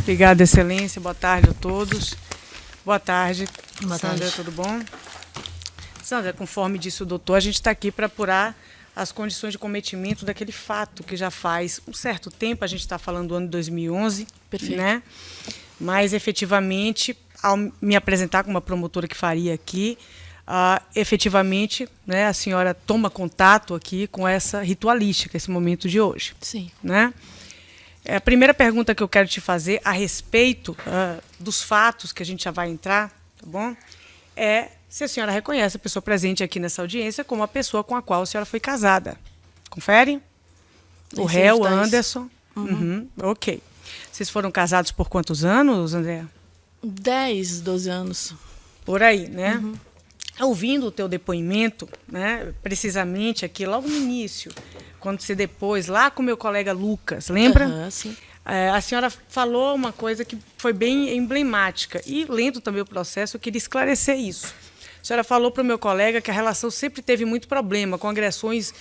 Obrigada, Excelência. Boa tarde a todos. Boa tarde. Boa Sandra, tarde. tudo bom? Sandra, conforme disse o doutor, a gente está aqui para apurar as condições de cometimento daquele fato que já faz um certo tempo, a gente está falando do ano 2011, Perfeito. né? Mas, efetivamente, ao me apresentar como uma promotora que faria aqui, efetivamente, né, a senhora toma contato aqui com essa ritualística, esse momento de hoje. Sim. Né? A primeira pergunta que eu quero te fazer a respeito dos fatos que a gente já vai entrar, tá bom? É se a senhora reconhece a pessoa presente aqui nessa audiência como a pessoa com a qual a senhora foi casada. Confere? O réu, Anderson. Uhum. Ok. Vocês foram casados por quantos anos, Andréa? 10, 12 anos. Por aí, né? Uhum. Ouvindo o teu depoimento, né, precisamente aqui, logo no início, quando você depois, lá com o meu colega Lucas, lembra? Sim. A senhora falou uma coisa que foi bem emblemática. E, lendo também o processo, eu queria esclarecer isso. A senhora falou para o meu colega que a relação sempre teve muito problema, com agressões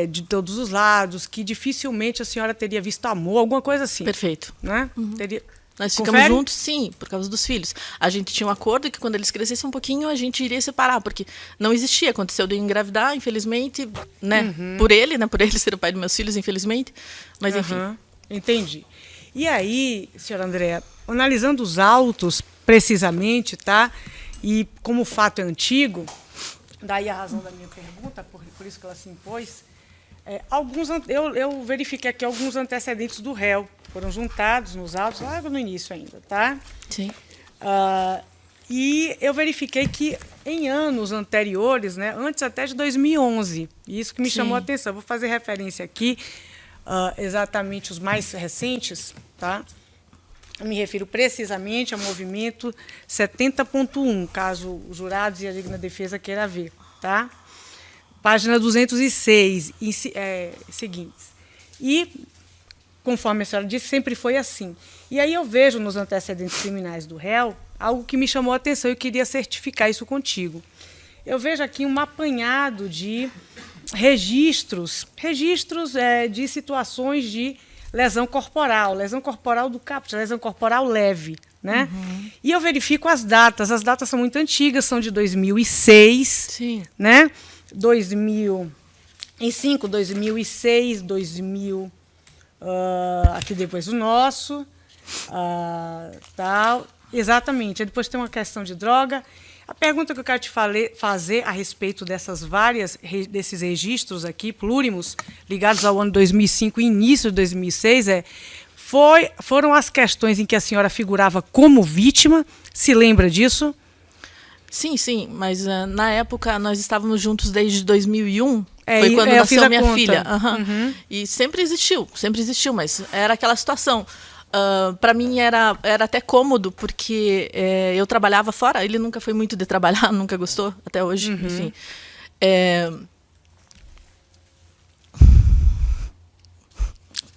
de todos os lados, que dificilmente a senhora teria visto amor, alguma coisa assim. Perfeito. Né? Uhum. Teria... Nós ficamos juntos, sim, por causa dos filhos. A gente tinha um acordo que quando eles crescessem um pouquinho, a gente iria separar, porque não existia. Aconteceu de eu engravidar, infelizmente, né? Por ele ser o pai dos meus filhos, infelizmente. Mas, enfim. Entendi. E aí, senhora Andréa, analisando os autos precisamente, tá? E como o fato é antigo, daí a razão da minha pergunta, por isso que ela se impôs, eu verifiquei aqui alguns antecedentes do réu, foram juntados nos autos, lá no início ainda, tá? Sim. E eu verifiquei que em anos anteriores, né, antes até de 2011, e isso que me chamou a atenção, vou fazer referência aqui, exatamente os mais recentes, tá? Eu me refiro precisamente ao movimento 70.1, caso os jurados e a digna defesa queira ver, tá? Página 206, seguintes. E, conforme a senhora disse, sempre foi assim. E aí eu vejo nos antecedentes criminais do réu algo que me chamou a atenção e eu queria certificar isso contigo. Eu vejo aqui um apanhado de registros de situações de lesão corporal do caput, lesão corporal leve, né? E eu verifico as datas são muito antigas, são de 2006, sim, né? 2005, 2006, 2000, aqui depois o nosso, tal, exatamente. Aí depois tem uma questão de droga. A pergunta que eu quero te fazer a respeito desses registros aqui, plúrimos, ligados ao ano 2005 e início de 2006, foram as questões em que a senhora figurava como vítima, se lembra disso? Sim, mas na época nós estávamos juntos desde 2001, foi quando nasceu minha filha. E sempre existiu, mas era aquela situação. Para mim era até cômodo, porque eu trabalhava fora, ele nunca foi muito de trabalhar, nunca gostou, até hoje, enfim.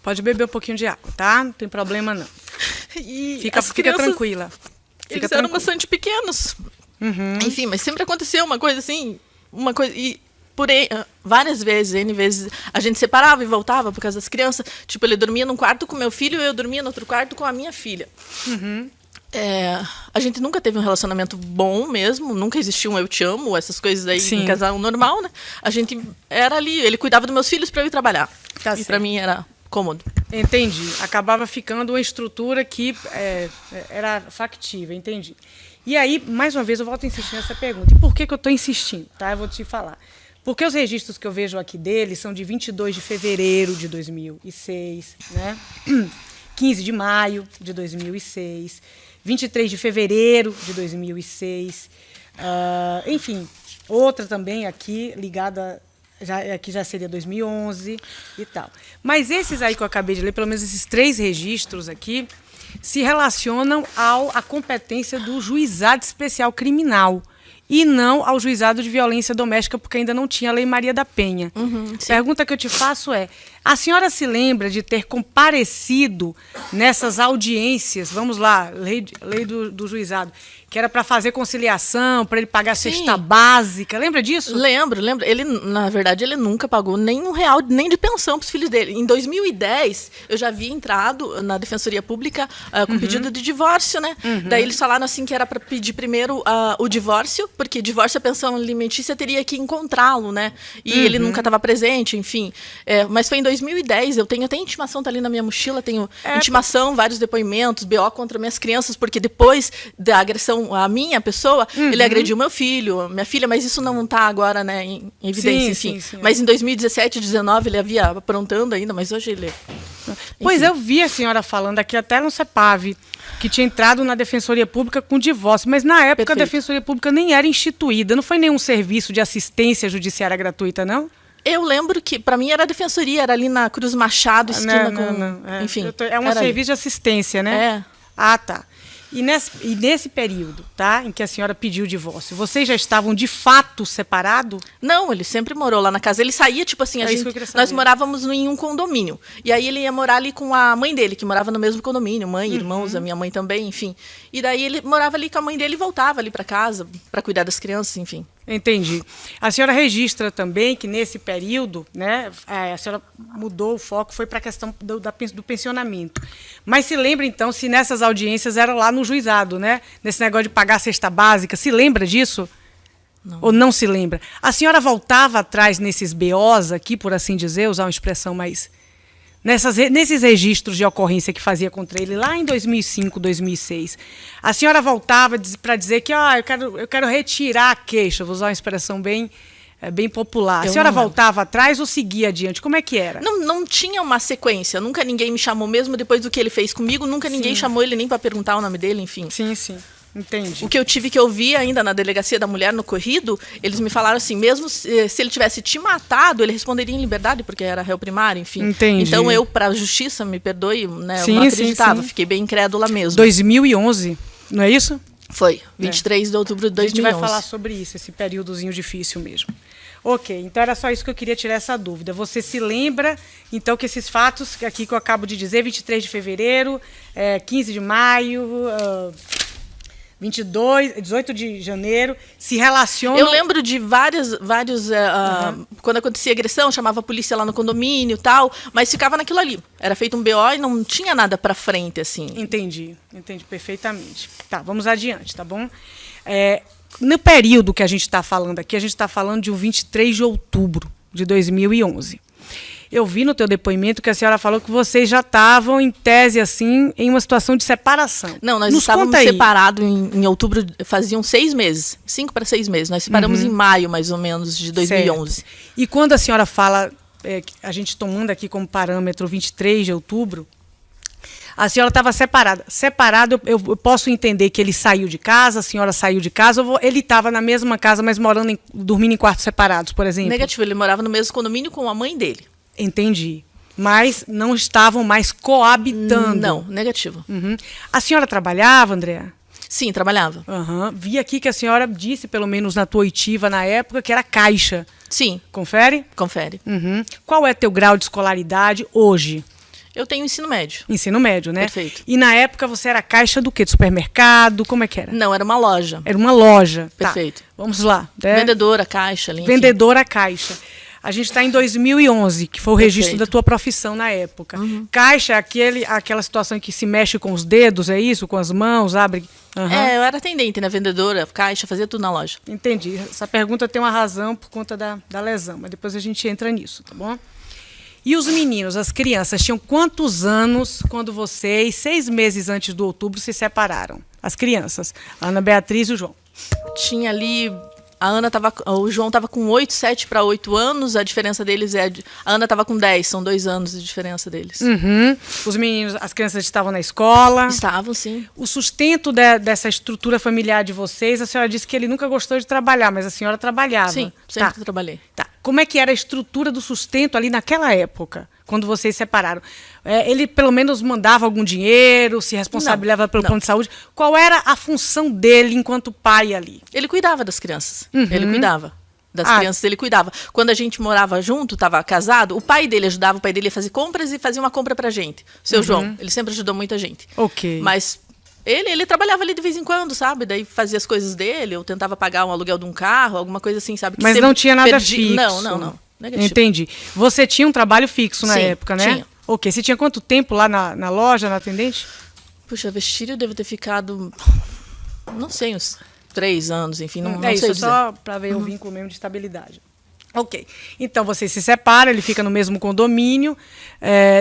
Pode beber um pouquinho de água, tá? Não tem problema, não. Fica tranquila. Eles eram bastante pequenos. Enfim, mas sempre aconteceu uma coisa assim, e várias vezes, N vezes, a gente separava e voltava por causa das crianças. Tipo, ele dormia num quarto com meu filho e eu dormia no outro quarto com a minha filha. A gente nunca teve um relacionamento bom mesmo, nunca existiu um eu te amo, essas coisas aí em casal normal, né? A gente era ali, ele cuidava dos meus filhos para eu ir trabalhar. E para mim era cômodo. Entendi. Acabava ficando uma estrutura que era factível, entendi. E aí, mais uma vez, eu volto a insistir nessa pergunta. E por que eu estou insistindo? Tá? Eu vou te falar. Porque os registros que eu vejo aqui dele são de 22 de fevereiro de 2006, né? 15 de maio de 2006, 23 de fevereiro de 2006, enfim, outra também aqui ligada, aqui já seria 2011 e tal. Mas esses aí que eu acabei de ler, pelo menos esses 3 registros aqui, se relacionam à competência do Juizado Especial Criminal e não ao Juizado de Violência Doméstica, porque ainda não tinha a Lei Maria da Penha. A pergunta que eu te faço A senhora se lembra de ter comparecido nessas audiências, vamos lá, lei do juizado, que era para fazer conciliação, para ele pagar a cesta básica. Lembra disso? Lembro. Ele, na verdade, ele nunca pagou nem R$1 nem de pensão para os filhos dele. Em 2010, eu já havia entrado na Defensoria Pública com pedido de divórcio, né? Daí eles falaram assim que era para pedir primeiro o divórcio, porque divórcio a pensão alimentícia teria que encontrá-lo, né? E ele nunca estava presente, enfim. Mas foi em 2010, eu tenho até intimação, tá ali na minha mochila, tenho intimação, vários depoimentos, BO contra minhas crianças, porque depois da agressão a minha pessoa, ele agrediu meu filho, minha filha, mas isso não está agora, né, em evidência, enfim. Sim. Mas em 2017, 2019, ele havia aprontando ainda, mas hoje ele... Pois eu vi a senhora falando aqui até no CEPAV, que tinha entrado na Defensoria Pública com divórcio, mas na época a Defensoria Pública nem era instituída, não foi nenhum serviço de assistência judiciária gratuita, não? Eu lembro que, para mim, era a Defensoria, era ali na Cruz Machado, esquina com... Enfim. É um serviço de assistência, né? Ah, tá. E nesse período, tá, em que a senhora pediu o divórcio, vocês já estavam de fato separados? Não, ele sempre morou lá na casa. Ele saía, tipo assim, nós morávamos em um condomínio. E aí ele ia morar ali com a mãe dele, que morava no mesmo condomínio, mãe, irmãos, a minha mãe também, enfim. E daí ele morava ali com a mãe dele e voltava ali para casa para cuidar das crianças, enfim. Entendi. A senhora registra também que nesse período, né, a senhora mudou o foco, foi para a questão do pensionamento. Mas se lembra, então, se nessas audiências era lá no juizado, né? Nesse negócio de pagar a cesta básica, se lembra disso? Não. Ou não se lembra? A senhora voltava atrás nesses BOs aqui, por assim dizer, usar uma expressão mais... Nesses registros de ocorrência que fazia contra ele lá em 2005, 2006, a senhora voltava para dizer que eu quero retirar a queixa, vou usar uma expressão bem popular. A senhora voltava atrás ou seguia adiante? Como é que era? Não tinha uma sequência, nunca ninguém me chamou, mesmo depois do que ele fez comigo, nunca ninguém chamou ele nem para perguntar o nome dele, enfim. Sim. Entendi. O que eu tive que ouvir ainda na Delegacia da Mulher, no corrido, eles me falaram assim, mesmo se ele tivesse te matado, ele responderia em liberdade, porque era réu primário, enfim. Entendi. Então eu, para a justiça, me perdoe, né, eu não acreditava, fiquei bem incrédula mesmo. 2011, não é isso? Foi, 23 de outubro de 2011. A gente vai falar sobre isso, esse períodozinho difícil mesmo. Ok, então era só isso que eu queria tirar essa dúvida. Você se lembra, então, que esses fatos aqui que eu acabo de dizer, 23 de fevereiro, 15 de maio... 18 de janeiro, se relacionam... Eu lembro de vários quando acontecia agressão, chamava a polícia lá no condomínio e tal, mas ficava naquilo ali. Era feito um BO e não tinha nada para frente, assim. Entendi perfeitamente. Tá, vamos adiante, tá bom? No período que a gente está falando aqui, a gente está falando de um 23 de outubro de 2011. Eu vi no teu depoimento que a senhora falou que vocês já estavam, em tese, assim, em uma situação de separação. Não, nós estávamos separados em outubro, faziam 6 meses, 5 para 6 meses. Nós separamos em maio, mais ou menos, de 2011. Certo. E quando a senhora fala, a gente tomando aqui como parâmetro 23 de outubro, a senhora estava separada. Separado, eu posso entender que ele saiu de casa, a senhora saiu de casa, ou ele estava na mesma casa, mas dormindo em quartos separados, por exemplo? Negativo, ele morava no mesmo condomínio com a mãe dele. Entendi. Mas não estavam mais coabitando. Não, negativo. A senhora trabalhava, Andréa? Sim, trabalhava. Vi aqui que a senhora disse, pelo menos na tua oitiva na época, que era caixa. Sim. Confere? Confere. Qual é teu grau de escolaridade hoje? Eu tenho ensino médio. Ensino médio, né? Perfeito. E na época você era caixa do quê? De supermercado? Como é que era? Não, era uma loja. Era uma loja. Perfeito. Tá. Vamos lá. Vendedora, caixa. Ali, vendedora, caixa. A gente está em 2011, que foi o registro da tua profissão na época. Caixa é aquela situação em que se mexe com os dedos, é isso? Com as mãos, abre... eu era atendente, né? Vendedora, caixa, fazia tudo na loja. Entendi. Essa pergunta tem uma razão por conta da lesão, mas depois a gente entra nisso, tá bom? E os meninos, as crianças, tinham quantos anos quando vocês, 6 meses antes do outubro, se separaram? As crianças, a Ana Beatriz e o João. Tinha ali... O João estava com 7 para 8 anos, a diferença deles a Ana estava com 10, são 2 anos de diferença deles. Os meninos, as crianças estavam na escola? Estavam, sim. O sustento dessa estrutura familiar de vocês, a senhora disse que ele nunca gostou de trabalhar, mas a senhora trabalhava. Sim, sempre trabalhei. Tá. Como é que era a estrutura do sustento ali naquela época, quando vocês separaram? Ele pelo menos mandava algum dinheiro, se responsabilizava pelo plano de saúde? Qual era a função dele enquanto pai ali? Ele cuidava das crianças. Ele cuidava. Das crianças ele cuidava. Quando a gente morava junto, estava casado, o pai dele ajudava, o pai dele ia fazer compras e fazia uma compra pra gente. O seu João, ele sempre ajudou muita gente. Ok. Mas ele trabalhava ali de vez em quando, sabe? Daí fazia as coisas dele, eu tentava pagar um aluguel de um carro, alguma coisa assim, sabe? Que mas não tinha nada fixo. Não. Negativo. Entendi. Você tinha um trabalho fixo na época, né? Tinha. Ok. Você tinha quanto tempo lá na loja, na atendente? Puxa, vestir eu devo ter ficado, não sei, uns 3 anos, enfim, não isso, sei dizer. Só para ver o vínculo mesmo de estabilidade. Ok. Então, vocês se separam, ele fica no mesmo condomínio.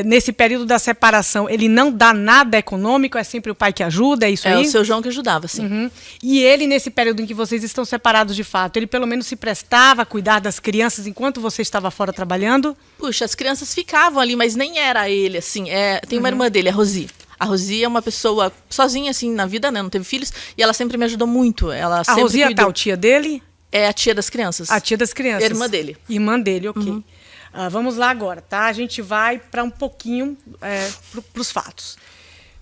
Nesse período da separação, ele não dá nada econômico, é sempre o pai que ajuda, é isso aí? É o seu João que ajudava, sim. E ele, nesse período em que vocês estão separados de fato, ele pelo menos se prestava a cuidar das crianças enquanto você estava fora trabalhando? Puxa, as crianças ficavam ali, mas nem era ele, assim. Tem uma irmã dele, a Rosi. A Rosi é uma pessoa sozinha, assim, na vida, né? Não teve filhos. E ela sempre me ajudou muito. Ela a Rosi é a tal tia dele? É a tia das crianças. A tia das crianças. Irmã dele. Irmã dele, ok. Vamos lá agora, tá? A gente vai para um pouquinho para os fatos.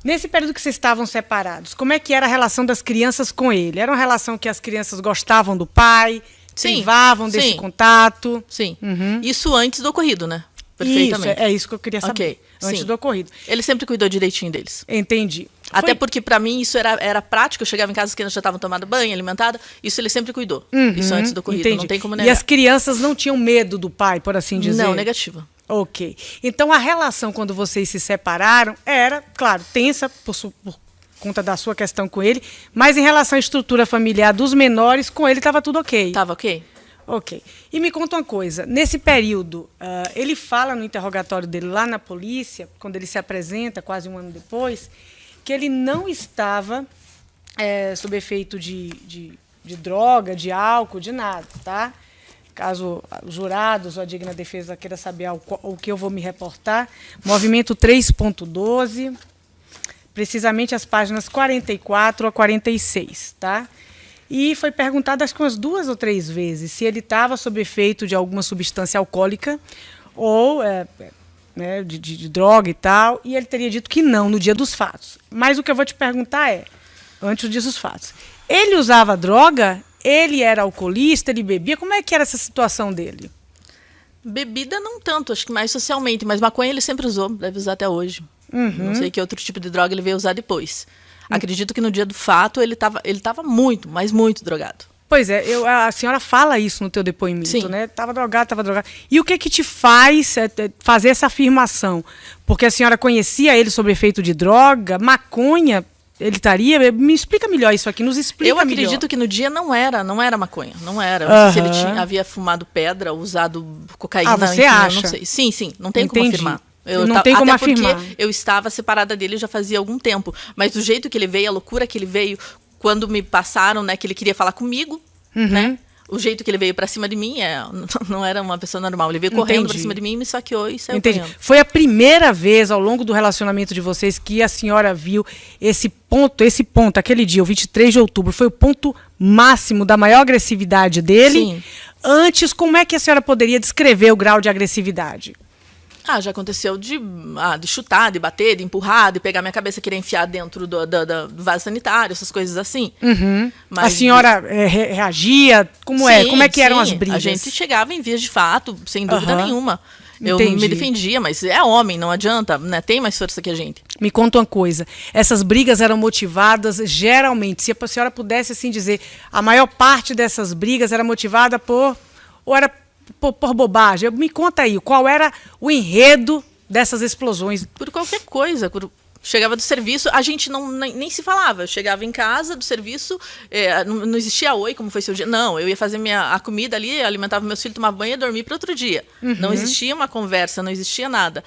Nesse período que vocês estavam separados, como é que era a relação das crianças com ele? Era uma relação que as crianças gostavam do pai, privavam desse contato? Sim. Isso antes do ocorrido, né? Perfeitamente. Isso, é isso que eu queria saber. Okay, antes do ocorrido. Ele sempre cuidou direitinho deles. Entendi. Até porque, para mim, isso era prático. Eu chegava em casa, as crianças já estavam tomando banho, alimentadas. Isso ele sempre cuidou. Isso antes do ocorrido. Entendi. Não tem como negar. E as crianças não tinham medo do pai, por assim dizer? Não, negativa. Ok. Então, a relação quando vocês se separaram era, claro, tensa por conta da sua questão com ele, mas em relação à estrutura familiar dos menores, com ele estava tudo ok? Estava ok. Ok. E me conta uma coisa, nesse período, ele fala no interrogatório dele lá na polícia, quando ele se apresenta, quase um ano depois, que ele não estava sob efeito de droga, de álcool, de nada, tá? Caso os jurados ou a digna defesa queira saber o que eu vou me reportar, movimento 3.12, precisamente as páginas 44 a 46, tá? E foi perguntado, acho que umas 2 ou 3 vezes, se ele estava sob efeito de alguma substância alcoólica ou de droga e tal, e ele teria dito que não no dia dos fatos. Mas o que eu vou te perguntar antes do dia dos fatos, ele usava droga? Ele era alcoolista? Ele bebia? Como é que era essa situação dele? Bebida não tanto, acho que mais socialmente, mas maconha ele sempre usou, deve usar até hoje. Não sei que outro tipo de droga ele veio usar depois. Acredito que no dia do fato ele estava muito, mas muito drogado. Pois é, a senhora fala isso no teu depoimento, Sim. né? Estava drogado. E o que te faz fazer essa afirmação? Porque a senhora conhecia ele sob efeito de droga, maconha, ele estaria? Me explica melhor isso aqui, nos explica melhor. Eu acredito que no dia não era maconha, não era. Não sei se ele havia fumado pedra, usado cocaína. Você enfim, acha? Eu não sei. Sim, não tem como afirmar. Não tem como até afirmar. Porque eu estava separada dele já fazia algum tempo. Mas do jeito que ele veio, a loucura que ele veio, quando me passaram, né, que ele queria falar comigo, né? O jeito que ele veio pra cima de mim não era uma pessoa normal. Ele veio correndo pra cima de mim, me saqueou e saiu correndo. Foi a primeira vez ao longo do relacionamento de vocês que a senhora viu esse ponto, aquele dia, o 23 de outubro, foi o ponto máximo da maior agressividade dele? Sim. Antes, como é que a senhora poderia descrever o grau de agressividade? Já aconteceu de chutar, de bater, de empurrar, de pegar minha cabeça e querer enfiar dentro do vaso sanitário, essas coisas assim. Mas a senhora reagia? Como é que eram as brigas? A gente chegava em vias de fato, sem dúvida nenhuma. Eu me defendia, mas é homem, não adianta, né? Tem mais força que a gente. Me conta uma coisa, essas brigas eram motivadas geralmente, se a senhora pudesse assim dizer, a maior parte dessas brigas era motivada ou era por bobagem? Me conta aí, qual era o enredo dessas explosões? Por qualquer coisa. Chegava do serviço, a gente nem se falava. Eu chegava em casa do serviço, não existia oi, como foi seu dia. Não, eu ia fazer a comida ali, alimentava meus filhos, tomava banho e dormia para outro dia. Não existia uma conversa, não existia nada.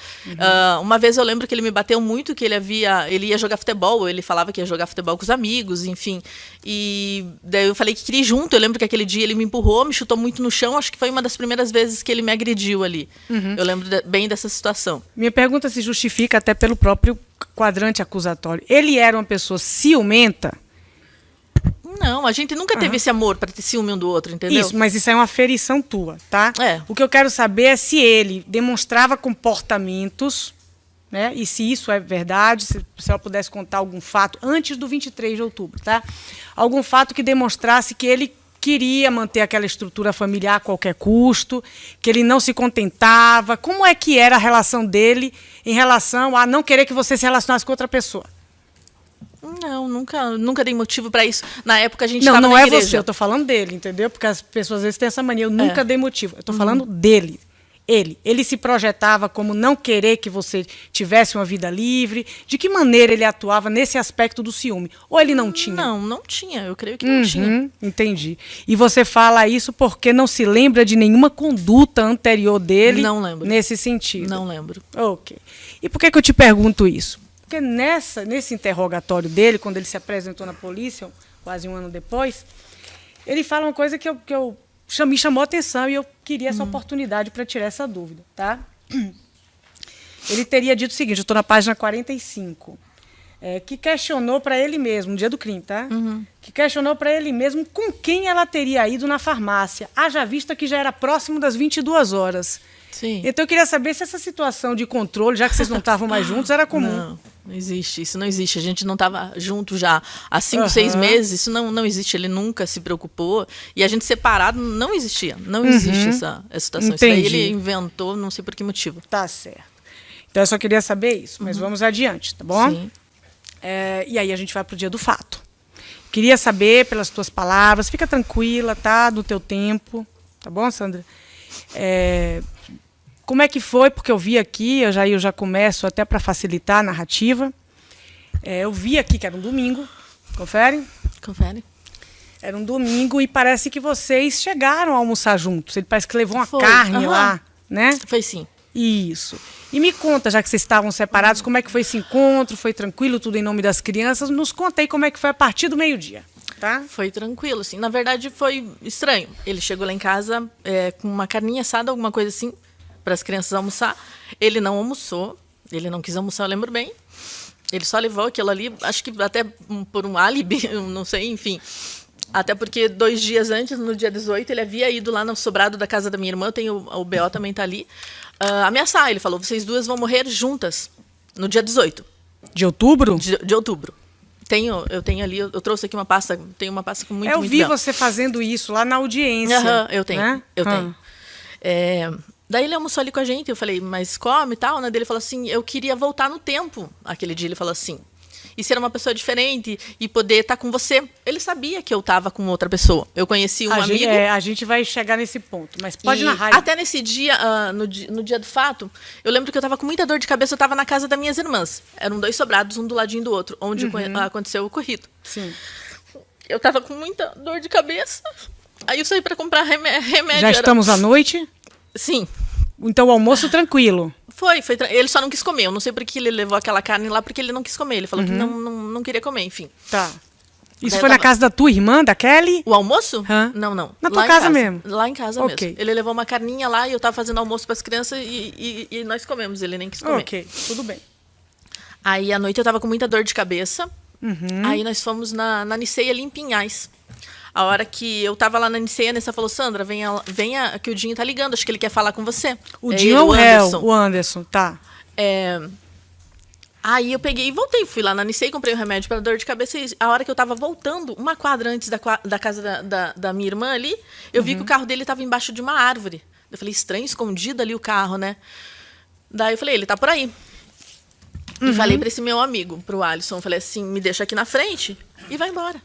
Uma vez eu lembro que ele me bateu muito, que ele ia jogar futebol, ele falava que ia jogar futebol com os amigos, enfim. E daí eu falei que queria ir junto. Eu lembro que aquele dia ele me empurrou, me chutou muito no chão. Acho que foi uma das primeiras vezes que ele me agrediu ali. Eu lembro bem dessa situação. Minha pergunta se justifica até pelo próprio quadrante acusatório. Ele era uma pessoa ciumenta? Não, a gente nunca teve esse amor para ter ciúme um do outro, entendeu? Mas isso é uma aferição tua, tá? O que eu quero saber é se ele demonstrava comportamentos, né? E se isso é verdade, se ela pudesse contar algum fato antes do 23 de outubro, tá? Algum fato que demonstrasse que ele queria manter aquela estrutura familiar a qualquer custo, que ele não se contentava. Como é que era a relação dele em relação a não querer que você se relacionasse com outra pessoa? Não, nunca dei motivo para isso. Na época a gente estava Não na é igreja. você, eu tô falando dele, entendeu? Porque as pessoas às vezes têm essa mania, eu nunca dei motivo. Eu tô falando dele. Ele se projetava como não querer que você tivesse uma vida livre. De que maneira ele atuava nesse aspecto do ciúme? Ou ele não tinha? Não tinha. Eu creio que não tinha. Entendi. E você fala isso porque não se lembra de nenhuma conduta anterior dele? Não lembro. Nesse sentido? Não lembro. Ok. E por que eu te pergunto isso? Porque nesse interrogatório dele, quando ele se apresentou na polícia, quase um ano depois, ele fala uma coisa que me chamou a atenção e eu queria essa oportunidade para tirar essa dúvida, tá? Ele teria dito o seguinte, eu estou na página 45, que questionou para ele mesmo, no dia do crime, tá? Que questionou para ele mesmo com quem ela teria ido na farmácia, haja vista que já era próximo das 22 horas. Sim. Então eu queria saber se essa situação de controle, já que vocês não estavam mais juntos, era comum. Não existe, isso não existe. A gente não estava junto já há 5, 6 meses, isso não existe. Ele nunca se preocupou. E a gente separado não existia. Não existe essa situação. Entendi. Isso daí ele inventou, não sei por que motivo. Tá certo. Então eu só queria saber isso, mas vamos adiante, tá bom? Sim. E aí a gente vai pro dia do fato. Queria saber, pelas tuas palavras, fica tranquila, tá? Do teu tempo, tá bom, Sandra? Como é que foi? Porque eu vi aqui, eu já começo até para facilitar a narrativa. Eu vi aqui que era um domingo, confere? Confere. Era um domingo e parece que vocês chegaram a almoçar juntos. Ele parece que levou uma carne lá, né? Foi sim. Isso. E me conta, já que vocês estavam separados, como é que foi esse encontro? Foi tranquilo, tudo em nome das crianças? Nos conta aí como é que foi a partir do meio-dia, tá? Foi tranquilo, assim. Na verdade, foi estranho. Ele chegou lá em casa com uma carninha assada, alguma coisa assim, para as crianças almoçar. Ele não almoçou, ele não quis almoçar, eu lembro bem. Ele só levou aquilo ali, acho que até por um álibi, não sei, enfim. Até porque 2 dias antes, no dia 18, ele havia ido lá no sobrado da casa da minha irmã, o BO também tá ali, ameaçar. Ele falou, vocês duas vão morrer juntas no dia 18. De outubro? De outubro. Eu tenho ali, eu trouxe aqui uma pasta, tenho uma pasta com muito, eu muito vi bela. Você fazendo isso lá na audiência. Eu tenho, né? eu tenho. Daí ele almoçou ali com a gente, eu falei, mas come e tal, né? Daí ele falou assim, eu queria voltar no tempo. Aquele dia ele falou assim, e ser uma pessoa diferente e poder estar com você. Ele sabia que eu estava com outra pessoa. Eu conheci um amigo. A gente vai chegar nesse ponto, mas pode narrar. Até nesse dia, no dia do fato, eu lembro que eu estava com muita dor de cabeça, eu estava na casa das minhas irmãs. Eram 2 sobrados, um do ladinho do outro, onde aconteceu o ocorrido. Sim. Eu estava com muita dor de cabeça, aí eu saí para comprar remédio. Já estamos à noite? Sim. Então o almoço tranquilo. Ele só não quis comer. Eu não sei por que ele levou aquela carne lá, porque ele não quis comer. Ele falou que não queria comer, enfim. Tá. Isso foi na casa da tua irmã, da Kelly? O almoço? Não. Na tua casa mesmo? Lá em casa mesmo. Ele levou uma carninha lá e eu tava fazendo almoço para as crianças e nós comemos. Ele nem quis comer. Ok, tudo bem. Aí à noite eu tava com muita dor de cabeça. Aí nós fomos na Niceia ali em Pinhais. A hora que eu tava lá na Niceia, a Nessa falou, Sandra, venha que o Dinho tá ligando, acho que ele quer falar com você. O Dinho é o réu, o Anderson, tá. Aí eu peguei e voltei, fui lá na Niceia e comprei um remédio para dor de cabeça. E a hora que eu tava voltando, uma quadra antes da casa da minha irmã ali, eu vi que o carro dele tava embaixo de uma árvore. Eu falei, estranho, escondido ali o carro, né? Daí eu falei, ele tá por aí. E falei para esse meu amigo, pro Alisson, falei assim, me deixa aqui na frente e vai embora.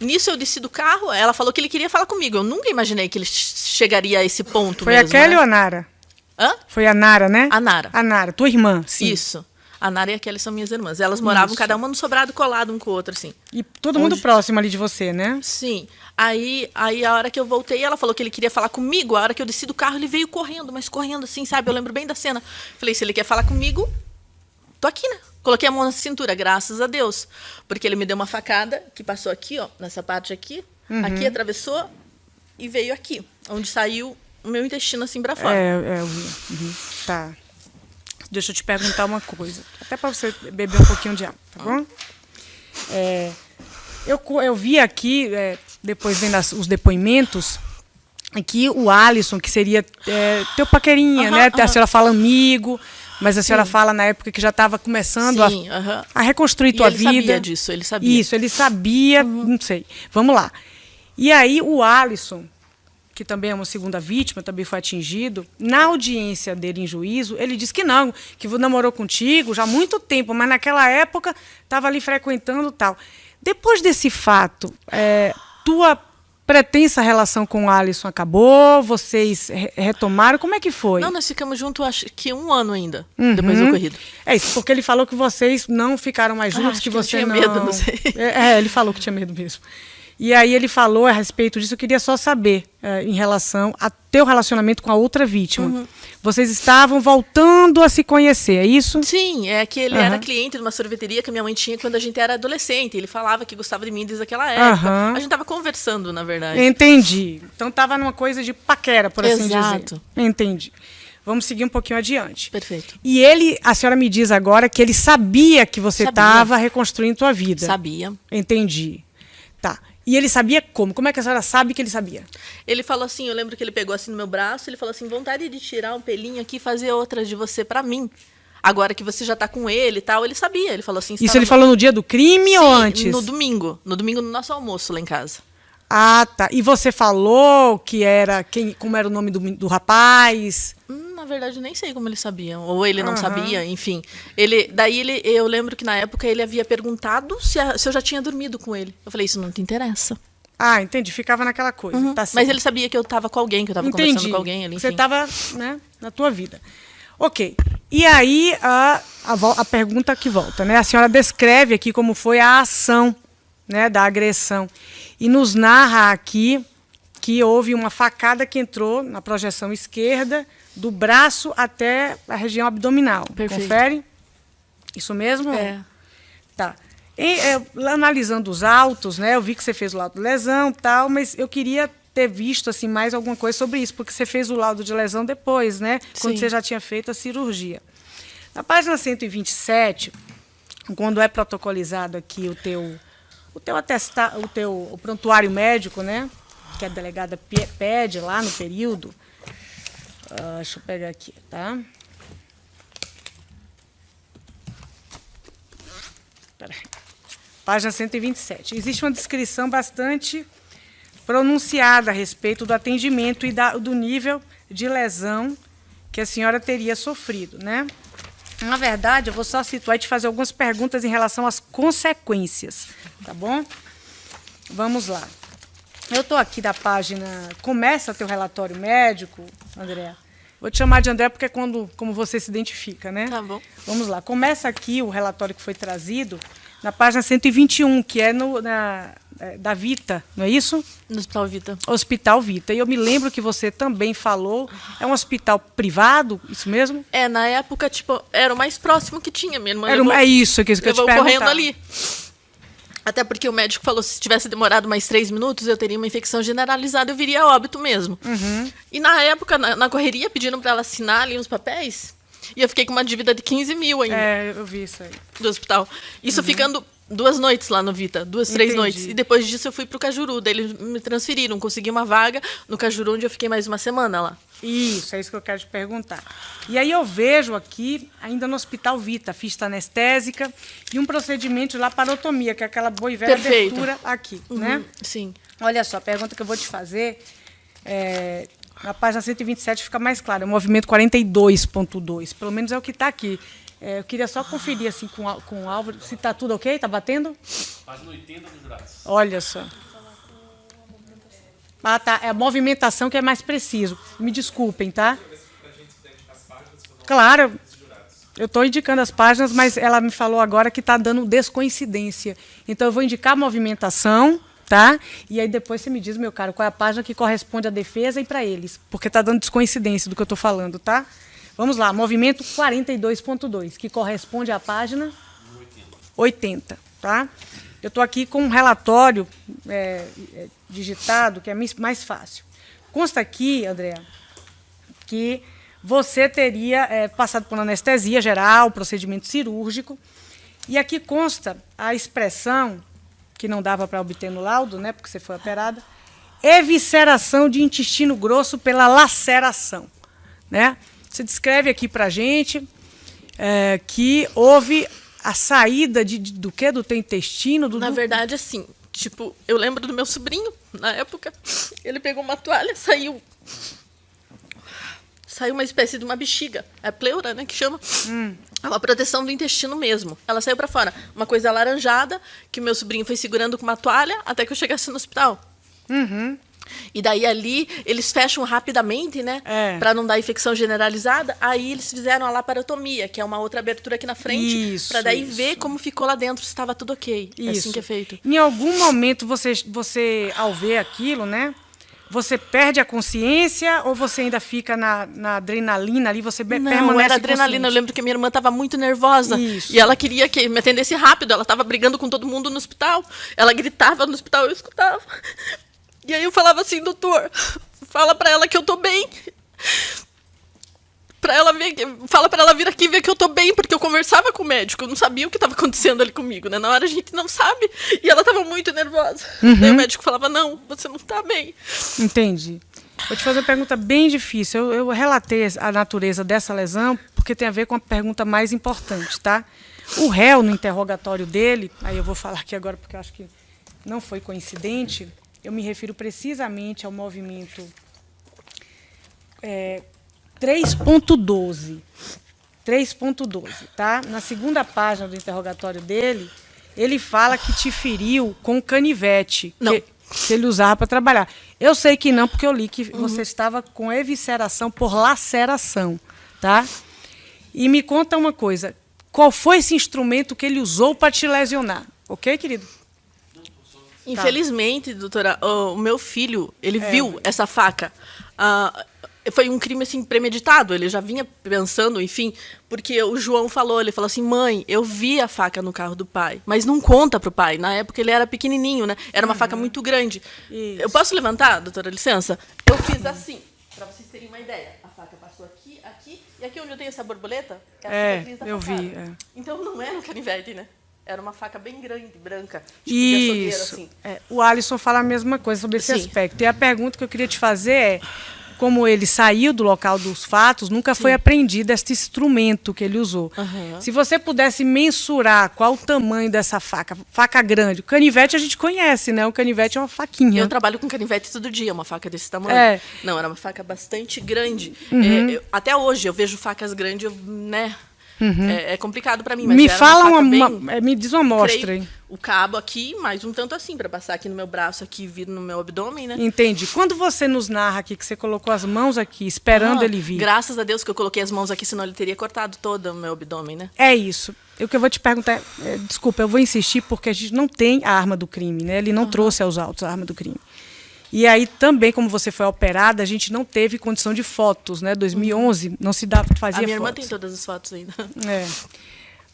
Nisso eu desci do carro, ela falou que ele queria falar comigo. Eu nunca imaginei que ele chegaria a esse ponto Foi mesmo. Foi a Kelly né? ou a Nara? Hã? Foi a Nara, né? A Nara. A Nara, tua irmã, sim. Isso. A Nara e a Kelly são minhas irmãs. Elas moravam cada uma no sobrado colado um com o outro, assim. E todo mundo próximo ali de você, né? Sim. Aí a hora que eu voltei, ela falou que ele queria falar comigo. A hora que eu desci do carro, ele veio correndo, mas correndo assim, sabe? Eu lembro bem da cena. Falei, se ele quer falar comigo, tô aqui, né? Coloquei a mão na cintura, graças a Deus. Porque ele me deu uma facada que passou aqui, ó, nessa parte aqui. Aqui, atravessou e veio aqui, onde saiu o meu intestino assim pra fora. Tá. Deixa eu te perguntar uma coisa. Até para você beber um pouquinho de água, tá bom? Eu vi aqui, depois vendo os depoimentos, que o Alisson, que seria teu paquerinha, né? A senhora fala amigo, mas a senhora fala na época que já estava começando a reconstruir tua vida. Ele sabia disso, ele sabia. Isso, ele sabia, não sei. Vamos lá. E aí o Alisson, que também é uma segunda vítima, também foi atingido, na audiência dele em juízo, ele disse que não, que namorou contigo já há muito tempo, mas naquela época estava ali frequentando e tal. Depois desse fato, tua pretensa relação com o Alisson acabou? Vocês retomaram? Como é que foi? Não, nós ficamos juntos acho que 1 ano ainda, depois do ocorrido. É isso, porque ele falou que vocês não ficaram mais juntos, que você tinha medo, não sei. Ele falou que tinha medo mesmo. E aí ele falou a respeito disso, eu queria só saber, em relação a teu relacionamento com a outra vítima. Vocês estavam voltando a se conhecer, é isso? Sim, é que ele era cliente de uma sorveteria que a minha mãe tinha quando a gente era adolescente. Ele falava que gostava de mim desde aquela época. A gente estava conversando, na verdade. Entendi. Então estava numa coisa de paquera, por assim dizer. Exato. Entendi. Vamos seguir um pouquinho adiante. Perfeito. E a senhora me diz agora que ele sabia que você estava reconstruindo tua vida. Sabia. Entendi. Tá. E ele sabia como? Como é que a senhora sabe que ele sabia? Ele falou assim, eu lembro que ele pegou assim no meu braço, ele falou assim, vontade de tirar um pelinho aqui e fazer outra de você pra mim. Agora que você já tá com ele e tal, ele sabia. Ele falou assim... Isso ele falou no dia do crime? Sim, ou antes? No domingo. No domingo, no nosso almoço lá em casa. Ah, tá. E você falou que era como era o nome do rapaz? Na verdade, nem sei como ele sabia. Ou ele não sabia, enfim. Eu lembro que na época ele havia perguntado se eu já tinha dormido com ele. Eu falei, isso não te interessa. Ah, entendi. Ficava naquela coisa. Tá certo. Mas ele sabia que eu estava com alguém, que eu estava conversando com alguém ali. Enfim. Você estava, né, na tua vida. Ok. E aí, a pergunta que volta, né? A senhora descreve aqui como foi a ação, né, da agressão. E nos narra aqui que houve uma facada que entrou na projeção esquerda, do braço até a região abdominal. Perfeito. Confere? Isso mesmo? É. Tá. Analisando os autos, né, eu vi que você fez o laudo de lesão e tal, mas eu queria ter visto assim, mais alguma coisa sobre isso, porque você fez o laudo de lesão depois, né? Quando você já tinha feito a cirurgia. Na página 127, quando é protocolizado aqui o teu o prontuário médico, né? Que a delegada pede lá no período. Deixa eu pegar aqui, tá? Peraí. Página 127. Existe uma descrição bastante pronunciada a respeito do atendimento e do nível de lesão que a senhora teria sofrido, né? Na verdade, eu vou só situar e te fazer algumas perguntas em relação às consequências, tá bom? Vamos lá. Eu estou aqui da página... Começa teu relatório médico, André. Vou te chamar de André porque é como você se identifica, né? Tá bom. Vamos lá. Começa aqui o relatório que foi trazido na página 121, que é da Vita, não é isso? No Hospital Vita. Hospital Vita. E eu me lembro que você também falou, é um hospital privado, isso mesmo? Na época, tipo, era o mais próximo que tinha. Minha irmã é isso que eu te perguntava. Correndo ali. Até porque o médico falou que se tivesse demorado mais 3 minutos, eu teria uma infecção generalizada, eu viria a óbito mesmo. E na época, na correria, pediram para ela assinar ali uns papéis, e eu fiquei com uma dívida de 15 mil ainda. Eu vi isso aí. Do hospital. Isso ficando 2 noites lá no Vita, 2, 3 noites. E depois disso eu fui pro Cajuru, daí eles me transferiram, consegui uma vaga no Cajuru, onde eu fiquei mais 1 semana lá. Isso, é isso que eu quero te perguntar. E aí eu vejo aqui, ainda no Hospital Vita, ficha anestésica e um procedimento de laparotomia, que é aquela boa e velha abertura aqui, né? Sim. Olha só, a pergunta que eu vou te fazer, na página 127 fica mais claro, é o movimento 42.2, pelo menos é o que está aqui. Eu queria só conferir assim com o Álvaro, se está tudo ok, está batendo? Página 80 dos jurados. Olha só. Ah, tá. É a movimentação que é mais preciso. Me desculpem, tá? Claro. Eu estou indicando as páginas, mas ela me falou agora que está dando descoincidência. Então, eu vou indicar a movimentação, tá? E aí depois você me diz, meu caro, qual é a página que corresponde à defesa e para eles. Porque está dando descoincidência do que eu estou falando, tá? Vamos lá. Movimento 42.2, que corresponde à página 80, tá? Eu estou aqui com um relatório digitado, que é mais fácil. Consta aqui, André, que você teria passado por anestesia geral, procedimento cirúrgico, e aqui consta a expressão, que não dava para obter no laudo, né, porque você foi operada, evisceração de intestino grosso pela laceração. Né? Você descreve aqui para a gente que houve a saída do quê? Do teu intestino? Na verdade, assim, Tipo, eu lembro do meu sobrinho, na época, ele pegou uma toalha, saiu uma espécie de uma bexiga, é pleura, né, que chama. É uma proteção do intestino mesmo. Ela saiu para fora. Uma coisa alaranjada, que o meu sobrinho foi segurando com uma toalha até que eu chegasse no hospital. E daí ali, eles fecham rapidamente, né? Para não dar infecção generalizada. Aí eles fizeram a laparotomia, que é uma outra abertura aqui na frente, para daí ver como ficou lá dentro, se estava tudo ok. É assim que é feito. Em algum momento, você ao ver aquilo, né? Você perde a consciência ou você ainda fica na adrenalina ali? Você permanece Não, era adrenalina. Eu lembro que minha irmã estava muito nervosa. E ela queria que me atendesse rápido. Ela estava brigando com todo mundo no hospital. Ela gritava no hospital, eu escutava. E aí eu falava assim, doutor, fala para ela que eu tô bem. Fala para ela vir aqui ver que eu tô bem, porque eu conversava com o médico, eu não sabia o que estava acontecendo ali comigo, né? Na hora a gente não sabe. E ela estava muito nervosa. Daí o médico falava, não, você não tá bem. Entendi. Vou te fazer uma pergunta bem difícil. Eu relatei a natureza dessa lesão porque tem a ver com a pergunta mais importante, tá? O réu, no interrogatório dele, aí eu vou falar aqui agora porque eu acho que não foi coincidente, eu me refiro precisamente ao movimento 3.12. 3.12, tá? Na segunda página do interrogatório dele, ele fala que te feriu com canivete. Não. Que ele usava para trabalhar. Eu sei que não, porque eu li que você estava com evisceração por laceração, tá? E me conta uma coisa, qual foi esse instrumento que ele usou para te lesionar? Ok, querido? Infelizmente, doutora, o meu filho, ele viu essa faca. Foi um crime assim premeditado, ele já vinha pensando, enfim, porque o João ele falou assim, mãe, eu vi a faca no carro do pai, mas não conta pro pai, na época ele era pequenininho, né, era uma faca muito grande. Eu posso levantar, doutora, licença? Eu fiz assim, para vocês terem uma ideia, a faca passou aqui, e aqui onde eu tenho essa borboleta, é a cicatriz da facada. Vi. Então não era um canivete, né? Era uma faca bem grande, branca, tipo Isso. de açougueiro, assim. O Alisson fala a mesma coisa sobre esse aspecto. E a pergunta que eu queria te fazer é, como ele saiu do local dos fatos, nunca foi apreendido este instrumento que ele usou. Se você pudesse mensurar qual o tamanho dessa faca grande, o canivete a gente conhece, né? O canivete é uma faquinha. Eu trabalho com canivete todo dia, uma faca desse tamanho. Não, era uma faca bastante grande. Até hoje eu vejo facas grandes, né? É complicado para mim, mas me era fala me diz uma amostra aí. O cabo aqui, mais um tanto assim, para passar aqui no meu braço, aqui vir no meu abdômen, né? Entendi. Quando você nos narra aqui que você colocou as mãos aqui, esperando ele vir. Graças a Deus que eu coloquei as mãos aqui, senão ele teria cortado todo o meu abdômen, né? É isso. O que eu vou te perguntar, desculpa, eu vou insistir porque a gente não tem a arma do crime, né? Ele não trouxe aos autos a arma do crime. E aí também, como você foi operada, a gente não teve condição de fotos, né? 2011 não se fazia fotos. A minha irmã tem todas as fotos ainda.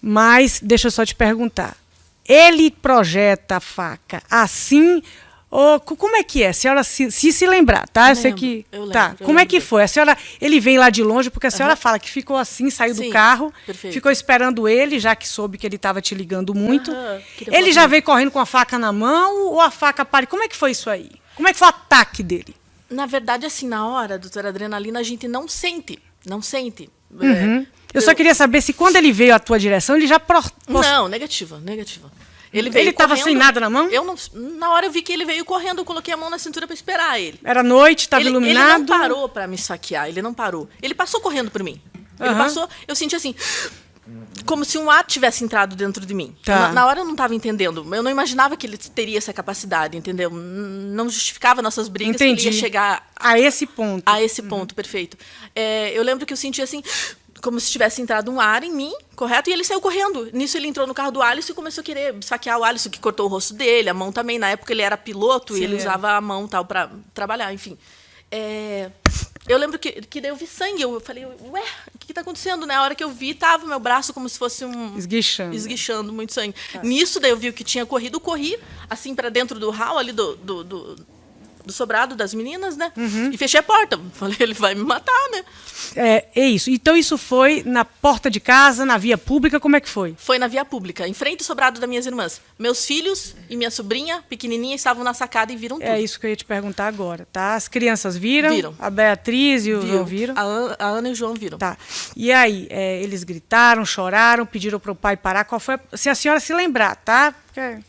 Mas, deixa eu só te perguntar. Ele projeta a faca assim, ou como é que é? A senhora se lembrar, tá? Eu lembro. Tá. Como é que foi? A senhora, ele vem lá de longe, porque a senhora fala que ficou assim, saiu do carro, ficou esperando ele, já que soube que ele estava te ligando muito. Ele já veio correndo com a faca na mão ou a faca para? Como é que foi isso aí? Como é que foi o ataque dele? Na verdade, assim, na hora, doutora Adrenalina, a gente não sente. Não sente. Eu só queria saber se quando ele veio à tua direção, ele já... Não, negativa. Ele estava sem nada na mão? Na hora eu vi que ele veio correndo, eu coloquei a mão na cintura para esperar ele. Era noite, estava iluminado? Ele não parou para me esfaquear, ele não parou. Ele passou correndo por mim. Ele passou, eu senti assim... Como se um ar tivesse entrado dentro de mim. Na hora eu não estava entendendo. Eu não imaginava que ele teria essa capacidade, entendeu? Não justificava nossas brigas. Entendi. Que ele ia chegar... A esse ponto. A esse ponto, perfeito. Eu lembro que eu senti assim... Como se tivesse entrado um ar em mim, correto? E ele saiu correndo. Nisso ele entrou no carro do Alisson e começou a querer esfaquear o Alisson, que cortou o rosto dele, a mão também. Na época ele era piloto e ele usava a mão tal para trabalhar, enfim. Eu lembro que daí eu vi sangue. Eu falei, ué, o que está acontecendo? Na hora que eu vi, tava o meu braço como se fosse esguichando muito sangue. Nisso, daí eu vi o que tinha corrido. Corri, assim, para dentro do hall ali do sobrado das meninas, né? E fechei a porta. Falei, ele vai me matar, né? É isso. Então isso foi na porta de casa, na via pública, como é que foi? Foi na via pública, em frente ao sobrado das minhas irmãs. Meus filhos e minha sobrinha, pequenininha, estavam na sacada e viram tudo. É isso que eu ia te perguntar agora, tá? As crianças viram? Viram. A Beatriz e o João viram? A Ana e o João viram. Tá. E aí, eles gritaram, choraram, pediram para o pai parar. Qual foi? Se a senhora se lembrar, tá?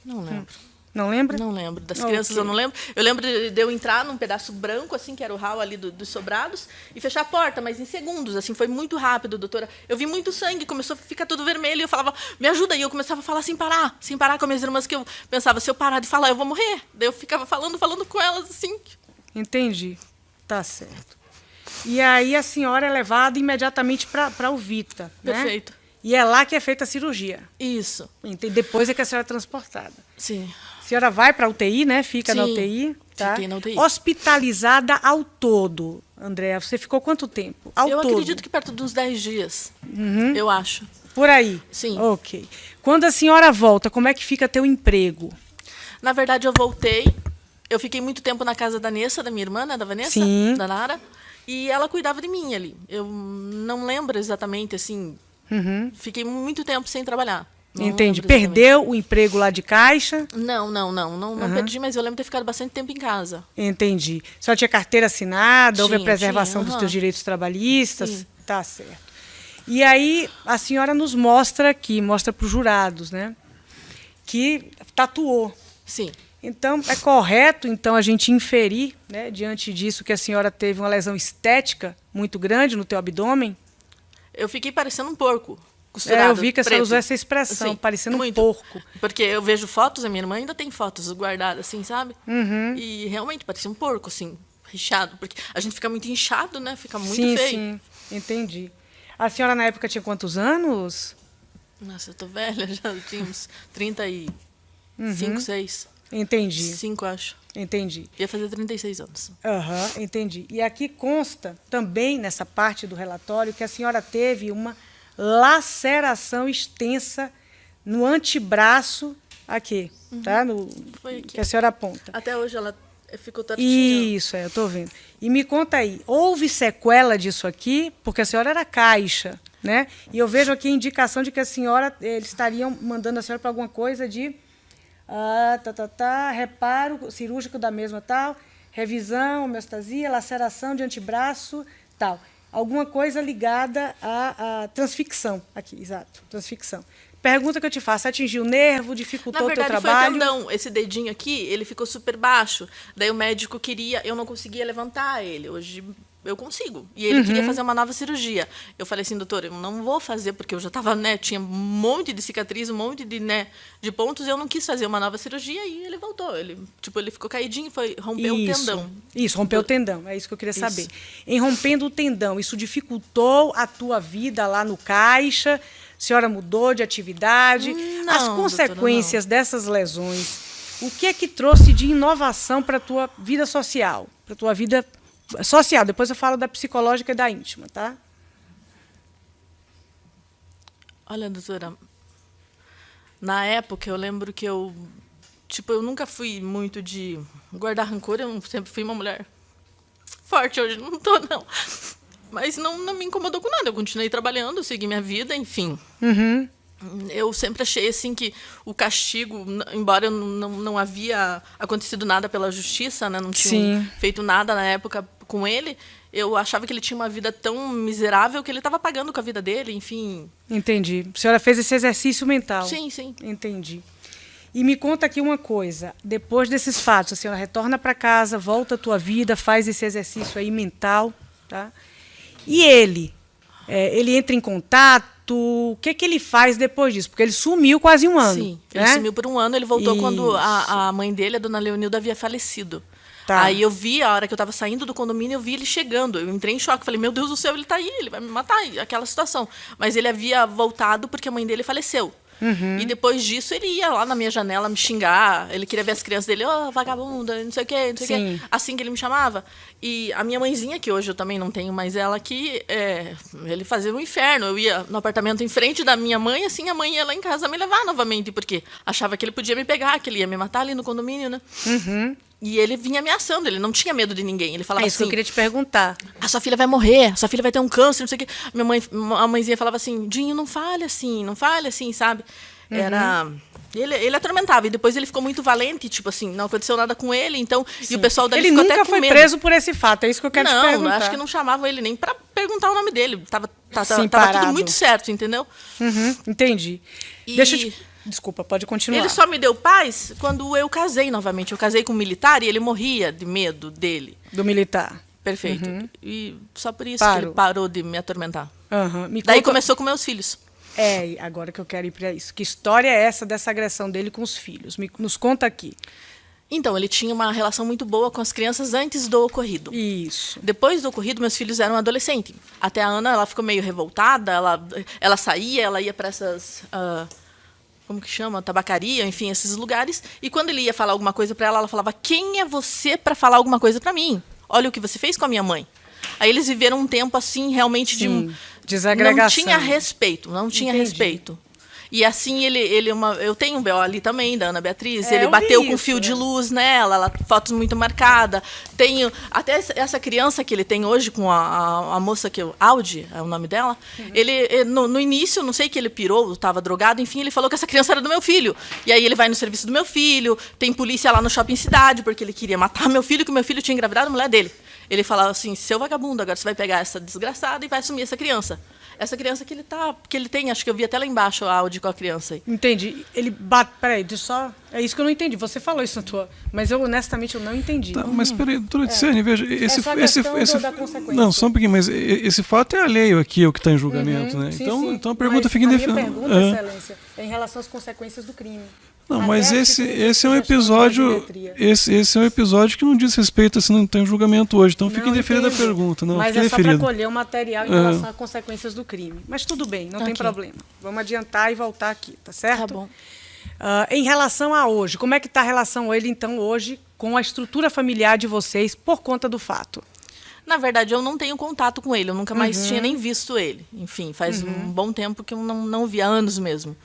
Não lembro. Não lembra? Não lembro. Das crianças eu não lembro. Eu lembro de eu entrar num pedaço branco, assim, que era o hall ali dos sobrados, e fechar a porta, mas em segundos, assim, foi muito rápido, doutora. Eu vi muito sangue, começou a ficar tudo vermelho, e eu falava, me ajuda, e eu começava a falar sem parar com as minhas irmãs, que eu pensava, se eu parar de falar, eu vou morrer. Daí eu ficava falando com elas, assim. Entendi. Tá certo. E aí a senhora é levada imediatamente para o Vita, né? Perfeito. E é lá que é feita a cirurgia. Isso. Depois é que a senhora é transportada. Sim. A senhora vai para a UTI, né? Fica na UTI. Tá? Fiquei na UTI. Hospitalizada ao todo, Andréa, você ficou quanto tempo? Eu acredito que perto dos 10 dias, eu acho. Por aí? Sim. Ok. Quando a senhora volta, como é que fica teu emprego? Na verdade, eu voltei. Eu fiquei muito tempo na casa da Nessa, da minha irmã, né, da Vanessa, Sim. da Nara. E ela cuidava de mim ali. Eu não lembro exatamente, assim. Fiquei muito tempo sem trabalhar. Entendi. Perdeu o emprego lá de caixa? Não perdi, mas eu lembro de ter ficado bastante tempo em casa. Entendi. Só tinha carteira assinada, houve a preservação dos teus direitos trabalhistas? Sim. Tá certo. E aí a senhora nos mostra aqui, mostra para os jurados, né? Que tatuou. Sim. Então, é correto, então, a gente inferir, né, diante disso, que a senhora teve uma lesão estética muito grande no teu abdômen? Eu fiquei parecendo um porco, costurado, eu vi que a senhora preto. usou essa expressão, assim, parecendo muito. Um porco. Porque eu vejo fotos, a minha irmã ainda tem fotos guardadas, assim, sabe? E realmente parecia um porco, assim, recheado. Porque a gente fica muito inchado, né? Fica muito feio. Sim, entendi. A senhora, na época, tinha quantos anos? Nossa, eu tô velha, já tinha uns 35, 6. Entendi. 5, acho. Entendi. Ia fazer 36 anos. Entendi. E aqui consta também, nessa parte do relatório, que a senhora teve uma laceração extensa no antebraço, aqui, tá? Foi aqui. Que a senhora aponta. Até hoje ela ficou tortinha. Isso, eu estou vendo. E me conta aí, houve sequela disso aqui? Porque a senhora era caixa, né? E eu vejo aqui a indicação de que a senhora, eles estariam mandando a senhora para alguma coisa de... reparo cirúrgico da mesma tal, revisão, homeostasia, laceração de antebraço, tal. Alguma coisa ligada à transficção. Aqui, exato, transficção. Pergunta que eu te faço, atingiu o nervo, dificultou o teu trabalho? Na verdade, foi tendão. Esse dedinho aqui, ele ficou super baixo. Daí o médico eu não conseguia levantar ele. Hoje eu consigo. E ele queria fazer uma nova cirurgia. Eu falei assim, doutor, eu não vou fazer, porque eu já estava, né, tinha um monte de cicatriz, um monte de pontos, e eu não quis fazer uma nova cirurgia, e ele voltou. Ele ficou caidinho, rompeu o tendão. Isso, rompeu o tendão, é isso que eu queria saber. Em rompendo o tendão, isso dificultou a tua vida lá no caixa? A senhora mudou de atividade? Não, as consequências dessas lesões, o que é que trouxe de inovação para a tua vida social, para a tua vida social? Depois eu falo da psicológica e da íntima, tá? Olha, doutora, na época eu lembro que eu nunca fui muito de guardar rancor, eu sempre fui uma mulher forte, hoje não tô, não. Mas não me incomodou com nada, eu continuei trabalhando, segui minha vida, enfim. Eu sempre achei assim que o castigo, embora eu não havia acontecido nada pela justiça, né, não tinha feito nada na época com ele, eu achava que ele tinha uma vida tão miserável que ele estava pagando com a vida dele, enfim. Entendi. A senhora fez esse exercício mental? Sim, sim. Entendi. E me conta aqui uma coisa, depois desses fatos, a senhora retorna para casa, volta à tua vida, faz esse exercício aí mental, tá? E ele entra em contato, o que ele faz depois disso? Porque ele sumiu quase um ano. Sim, ele sumiu por um ano, ele voltou quando a mãe dele, a dona Leonilda, havia falecido. Tá. Aí eu vi, a hora que eu estava saindo do condomínio, eu vi ele chegando. Eu entrei em choque, falei, meu Deus do céu, ele está aí, ele vai me matar, aquela situação. Mas ele havia voltado porque a mãe dele faleceu. E depois disso, ele ia lá na minha janela me xingar. Ele queria ver as crianças dele, vagabunda, não sei o quê, não sei o quê. Assim que ele me chamava. E a minha mãezinha, que hoje eu também não tenho mais ela aqui, ele fazia um inferno. Eu ia no apartamento em frente da minha mãe, assim, a mãe ia lá em casa me levar novamente, porque achava que ele podia me pegar, que ele ia me matar ali no condomínio, né? E ele vinha ameaçando, ele não tinha medo de ninguém. Ele falava isso assim, que eu queria te perguntar. A sua filha vai morrer, sua filha vai ter um câncer, não sei o quê. A mãezinha falava assim, Dinho, não fale assim, sabe? Ele atormentava, e depois ele ficou muito valente, tipo assim, não aconteceu nada com ele, então... E o pessoal dali ficou até com medo. Ele nunca foi preso por esse fato, é isso que eu quero te perguntar. Não, acho que não chamavam ele nem para perguntar o nome Desculpa, pode continuar. Ele só me deu paz quando eu casei novamente. Eu casei com um militar e ele morria de medo dele. Do militar. Perfeito. E só por isso que ele parou de me atormentar. Me Daí começou com meus filhos. Agora que eu quero ir para isso. Que história é essa dessa agressão dele com os filhos? Nos conta aqui. Então, ele tinha uma relação muito boa com as crianças antes do ocorrido. Isso. Depois do ocorrido, meus filhos eram adolescentes. Até a Ana, ela ficou meio revoltada, ela saía, ela ia para essas... como que chama? Tabacaria, enfim, esses lugares. E quando ele ia falar alguma coisa para ela falava: quem é você para falar alguma coisa para mim? Olha o que você fez com a minha mãe. Aí eles viveram um tempo assim, realmente de desagregação. Não tinha respeito, não tinha respeito. E assim, eu tenho um B.O. ali também, da Ana Beatriz. Ele bateu com fio de luz nela, fotos muito marcadas. Tenho até essa criança que ele tem hoje com a moça que Audi, é o nome dela. Ele, no início, não sei que ele pirou, estava drogado, enfim, ele falou que essa criança era do meu filho. E aí ele vai no serviço do meu filho, tem polícia lá no shopping cidade, porque ele queria matar meu filho, que meu filho tinha engravidado a mulher dele. Ele falava assim: seu vagabundo, agora você vai pegar essa desgraçada e vai assumir essa criança. Essa criança que ele tem, acho que eu vi até lá embaixo a áudio com a criança aí. Entendi. Ele bate. Peraí, é isso que eu não entendi. Você falou isso na tua. Mas eu, honestamente, eu não entendi. Tá, mas peraí, doutora Ticiane, veja. Da consequência. Não, só um pouquinho, mas esse fato é alheio aqui ao que está em julgamento, né? Sim, então a pergunta fica indefinida. A minha pergunta, Excelência, é em relação às consequências do crime. Não, mas esse é um episódio. Esse é um episódio que não diz respeito, assim, não tem julgamento hoje. Então fica indeferida a pergunta. Não, mas é só para colher o material em relação às consequências do crime. Mas tudo bem, não tem problema. Vamos adiantar e voltar aqui, tá certo? Tá bom. Em relação a hoje, como é que está a relação ele, então, hoje, com a estrutura familiar de vocês por conta do fato? Na verdade, eu não tenho contato com ele. Eu nunca mais tinha nem visto ele. Enfim, faz um bom tempo que eu não vi, há anos mesmo.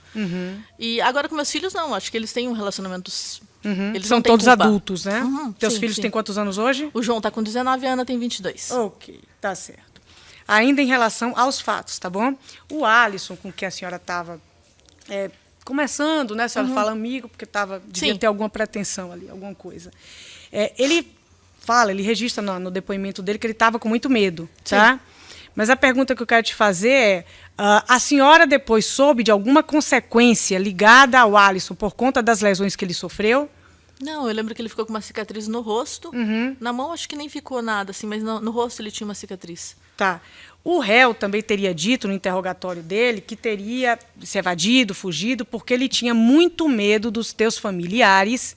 E agora com meus filhos, não. Acho que eles têm um relacionamento... Eles são todos adultos, né? Teus filhos têm quantos anos hoje? O João está com 19 e a Ana tem 22. Ok, tá certo. Ainda em relação aos fatos, tá bom? O Alisson, com quem a senhora estava começando, né? A senhora fala amigo, porque devia ter alguma pretensão ali, alguma coisa. Ele registra no depoimento dele que ele estava com muito medo, tá? Mas a pergunta que eu quero te fazer é: a senhora depois soube de alguma consequência ligada ao Alisson por conta das lesões que ele sofreu? Não, eu lembro que ele ficou com uma cicatriz no rosto. Na mão acho que nem ficou nada, assim, mas no rosto ele tinha uma cicatriz. Tá. O réu também teria dito no interrogatório dele que teria se evadido, fugido, porque ele tinha muito medo dos teus familiares,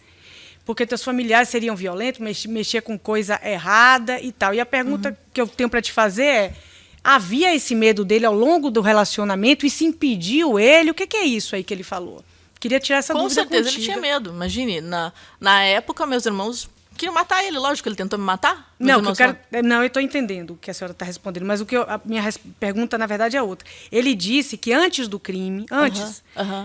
porque teus familiares seriam violentos, mexer com coisa errada e tal. E a pergunta que eu tenho para te fazer é: havia esse medo dele ao longo do relacionamento e se impediu ele? O que é isso aí que ele falou? Queria tirar essa dúvida contigo. Com certeza ele tinha medo. Imagine, na época, meus irmãos queriam matar ele. Lógico, ele tentou me matar. Não, eu estou entendendo o que a senhora está respondendo, mas a minha pergunta, na verdade, é outra. Ele disse que antes do crime,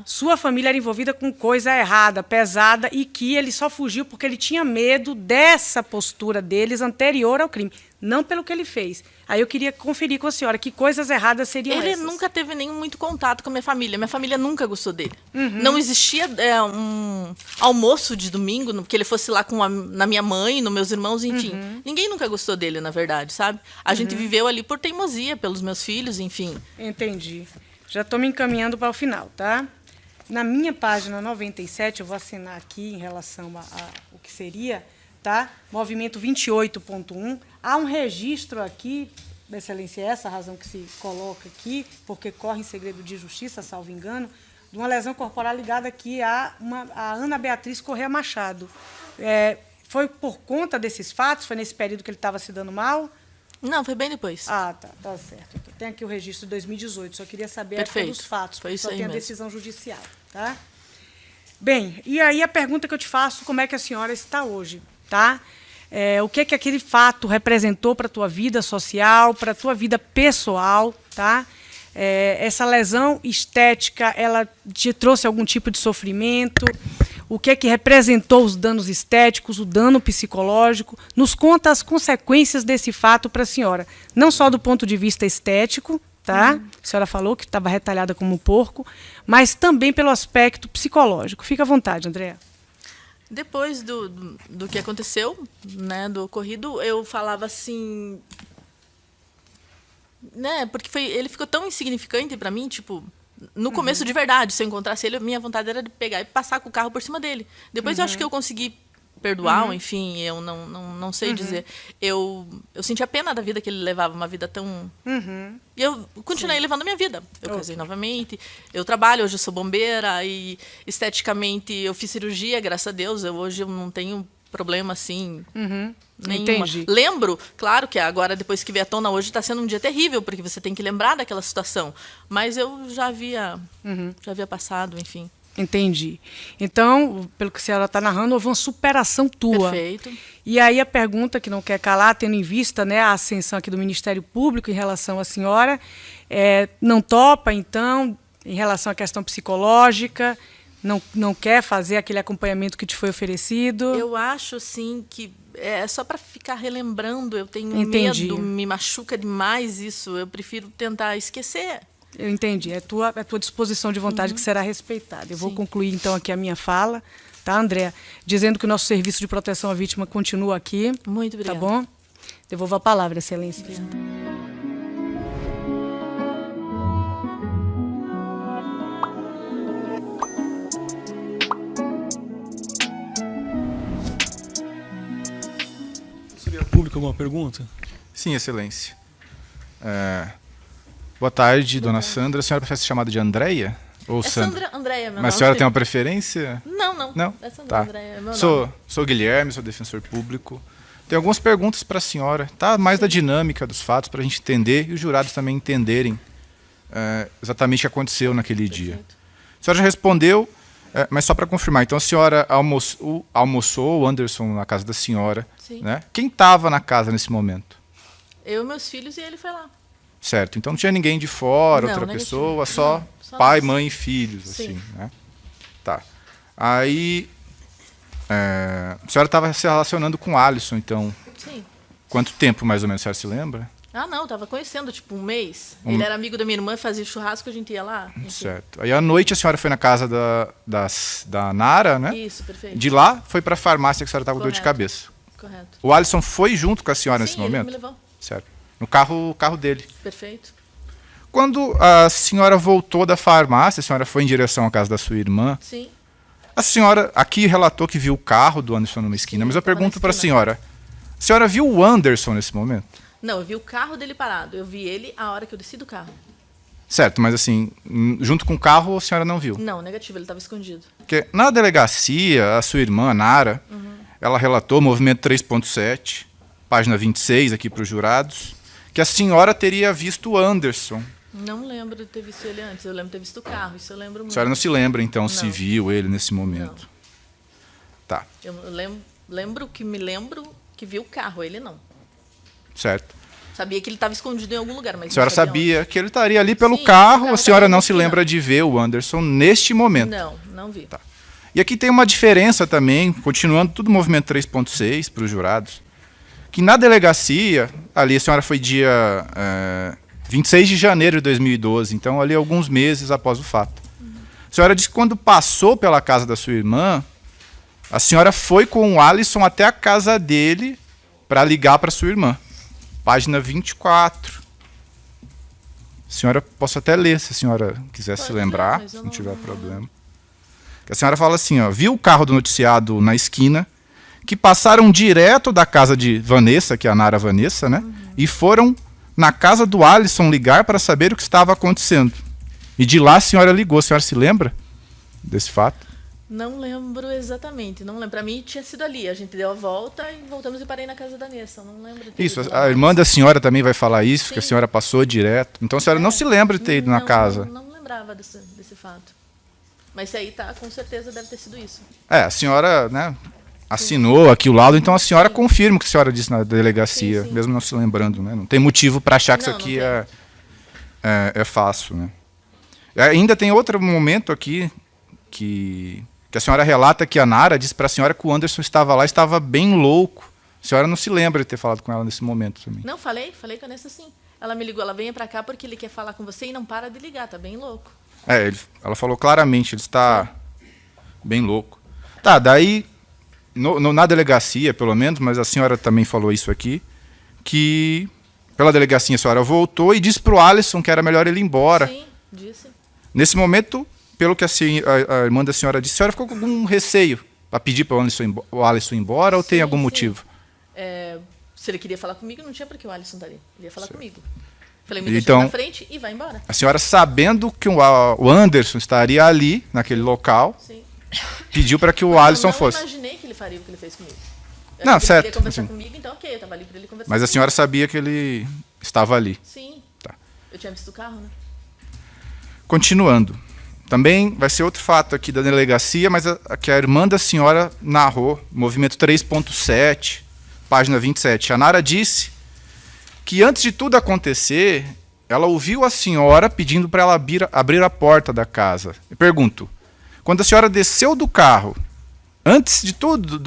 sua família era envolvida com coisa errada, pesada, e que ele só fugiu porque ele tinha medo dessa postura deles anterior ao crime, não pelo que ele fez. Aí eu queria conferir com a senhora que coisas erradas seriam essas. Ele nunca teve muito contato com a minha família. Minha família nunca gostou dele. Não existia um almoço de domingo que ele fosse lá na minha mãe, nos meus irmãos, enfim. Ninguém nunca gostou dele, na verdade, sabe? A gente viveu ali por teimosia, pelos meus filhos, enfim. Entendi. Já estou me encaminhando para o final, tá? Na minha página 97, eu vou assinar aqui em relação ao que seria, tá? Movimento 28.1. Há um registro aqui, Excelência, essa a razão que se coloca aqui, porque corre em segredo de justiça, salvo engano, de uma lesão corporal ligada aqui a Ana Beatriz Corrêa Machado. Foi por conta desses fatos? Foi nesse período que ele estava se dando mal? Não, foi bem depois. Tá certo. Então, tem aqui o registro de 2018, só queria saber a época dos fatos, porque só tem a decisão judicial, tá? Bem, e aí a pergunta que eu te faço: como é que a senhora está hoje, tá? O que aquele fato representou para a tua vida social, para a tua vida pessoal, tá? Essa lesão estética, ela te trouxe algum tipo de sofrimento? O que representou os danos estéticos, o dano psicológico? Nos conta as consequências desse fato para a senhora, não só do ponto de vista estético, tá? A senhora falou que estava retalhada como um porco, mas também pelo aspecto psicológico. Fica à vontade, Andréa. Depois do que aconteceu, né, do ocorrido, eu falava assim, né, porque ele ficou tão insignificante para mim, tipo, no começo, de verdade, se eu encontrasse ele, a minha vontade era de pegar e passar com o carro por cima dele. Depois eu acho que eu consegui perdoar, enfim, eu não sei dizer. Eu sentia pena da vida que ele levava, uma vida tão... E eu continuei levando a minha vida. Eu casei novamente, eu trabalho, hoje eu sou bombeira, e esteticamente eu fiz cirurgia, graças a Deus, hoje eu não tenho problema, assim, nenhuma. Entendi. Lembro, claro que agora, depois que veio à tona, hoje está sendo um dia terrível, porque você tem que lembrar daquela situação. Mas eu já havia passado, enfim. Entendi. Então, pelo que a senhora está narrando, houve uma superação tua. Perfeito. E aí a pergunta que não quer calar, tendo em vista, né, a ascensão aqui do Ministério Público em relação à senhora, não topa, então, em relação à questão psicológica, não quer fazer aquele acompanhamento que te foi oferecido? Eu acho, sim, que é só para ficar relembrando, eu tenho medo, me machuca demais isso, eu prefiro tentar esquecer. Eu entendi. É a tua disposição de vontade que será respeitada. Eu vou concluir, então, aqui a minha fala, tá, Andréa? Dizendo que o nosso serviço de proteção à vítima continua aqui. Muito obrigada. Tá bom? Devolvo a palavra, Excelência. Obrigada. Seria público alguma pergunta? Sim, Excelência. Boa tarde, dona Sandra. A senhora prefere ser chamada de Andréia? Ou Sandra? Andréia, meu nome. Mas a senhora tem uma preferência? Não. Não? É Sandra, Tá. Andréia, meu nome. Sou Guilherme, sou defensor público. Tenho algumas perguntas para a senhora, tá? Mais da dinâmica dos fatos, para a gente entender e os jurados também entenderem exatamente o que aconteceu naquele dia. A senhora já respondeu, mas só para confirmar. Então a senhora almoçou o Anderson na casa da senhora. Sim. Né? Quem estava na casa nesse momento? Eu, meus filhos, e ele foi lá. Certo, então não tinha ninguém de fora, Não, outra negativo. pessoa, só pai, mãe e filhos, assim, né? Tá. Aí, a senhora estava se relacionando com o Alisson, então, Sim. quanto tempo mais ou menos a senhora se lembra? Não, tava conhecendo, tipo, um mês. Ele era amigo da minha irmã, fazia churrasco, a gente ia lá. Enfim. Certo. Aí à noite a senhora foi na casa da Nara, né? Isso, perfeito. De lá foi para a farmácia que a senhora estava com dor de Correto. cabeça. Correto. O Alisson foi junto com a senhora nesse Sim, ele momento? me levou. Certo. No carro dele. Perfeito. Quando a senhora voltou da farmácia, a senhora foi em direção à casa da sua irmã. Sim. A senhora aqui relatou que viu o carro do Anderson numa esquina, mas eu pergunto para a senhora viu o Anderson nesse momento? Não, eu vi o carro dele parado. Eu vi ele a hora que eu desci do carro. Certo, mas assim, junto com o carro a senhora não viu? Não, negativo, ele estava escondido. Porque na delegacia, a sua irmã, a Nara, ela relatou, movimento 3.7, página 26 aqui para os jurados, que a senhora teria visto o Anderson. Não lembro de ter visto ele antes, eu lembro de ter visto o carro, isso eu lembro muito. A senhora não se lembra, então, se Não. viu ele nesse momento? Não. Tá, Eu lembro que vi o carro, ele não. certo. Sabia que ele estava escondido em algum lugar, mas A senhora não sabia sabia que ele estaria ali pelo Sim, carro, o carro a senhora estava não na se esquina. lembra de ver o Anderson neste momento. onde. Não vi. Tá. E aqui tem uma diferença também, continuando tudo movimento 3.6 para os jurados, que na delegacia, ali a senhora foi dia 26 de janeiro de 2012, então ali alguns meses após o fato. A senhora disse que quando passou pela casa da sua irmã, a senhora foi com o Alisson até a casa dele para ligar para sua irmã. Página 24. A senhora, posso até ler, se a senhora quiser se Pode lembrar, ler, mas se eu não não- tiver problema. A senhora fala assim, ó, viu o carro do noticiado na esquina, que passaram direto da casa de Vanessa, que é a Nara Vanessa, né? E foram na casa do Alisson ligar para saber o que estava acontecendo. E de lá a senhora ligou. A senhora se lembra desse fato? Não lembro exatamente, não lembro. Pra mim tinha sido ali, a gente deu a volta e voltamos e parei na casa da Nessa, não lembro de ter Isso, ido lá. a irmã da senhora também vai falar isso, que a Sim. senhora passou direto. Então a senhora não se lembra de ter ido na Não, casa. Não lembrava desse fato. Mas isso aí tá, com certeza deve ter sido isso. A senhora, né, assinou aqui o laudo, então a senhora confirma o que a senhora disse na delegacia, Sim, sim. mesmo não se lembrando, né? Não tem motivo para achar que Não, isso aqui não é fácil, né? Ainda tem outro momento aqui que a senhora relata que a Nara disse para a senhora que o Anderson estava lá, estava bem louco. A senhora não se lembra de ter falado com ela nesse momento também. Não, falei com a Nessa sim. Ela me ligou, ela venha pra cá porque ele quer falar com você e não para de ligar, tá bem louco. Ela falou claramente, ele está bem louco. Tá, daí, na delegacia, pelo menos, mas a senhora também falou isso aqui, que pela delegacia a senhora voltou e disse para o Alisson que era melhor ele ir embora. Sim, disse. Nesse momento, pelo que a irmã da senhora disse, a senhora ficou com algum receio para pedir para o Alisson ir embora ou tem algum motivo? Se ele queria falar comigo, não tinha para que o Alisson estaria. Ele ia falar comigo. Falei, me deixa na frente e vai embora. A senhora, sabendo que o Anderson estaria ali, naquele local, sim, pediu para que o Alisson fosse. Eu não imaginei que ele faria o que ele fez comigo. Não, certo. Ele queria conversar comigo, então ok, eu estava ali para ele conversar. Mas a senhora sabia que ele estava ali? Sim. Tá. Eu tinha visto o carro, né? Continuando. Também vai ser outro fato aqui da delegacia, mas que a irmã da senhora narrou, movimento 3.7, página 27. A Nara disse que antes de tudo acontecer, ela ouviu a senhora pedindo para ela abrir a porta da casa. Eu pergunto, quando a senhora desceu do carro, antes de tudo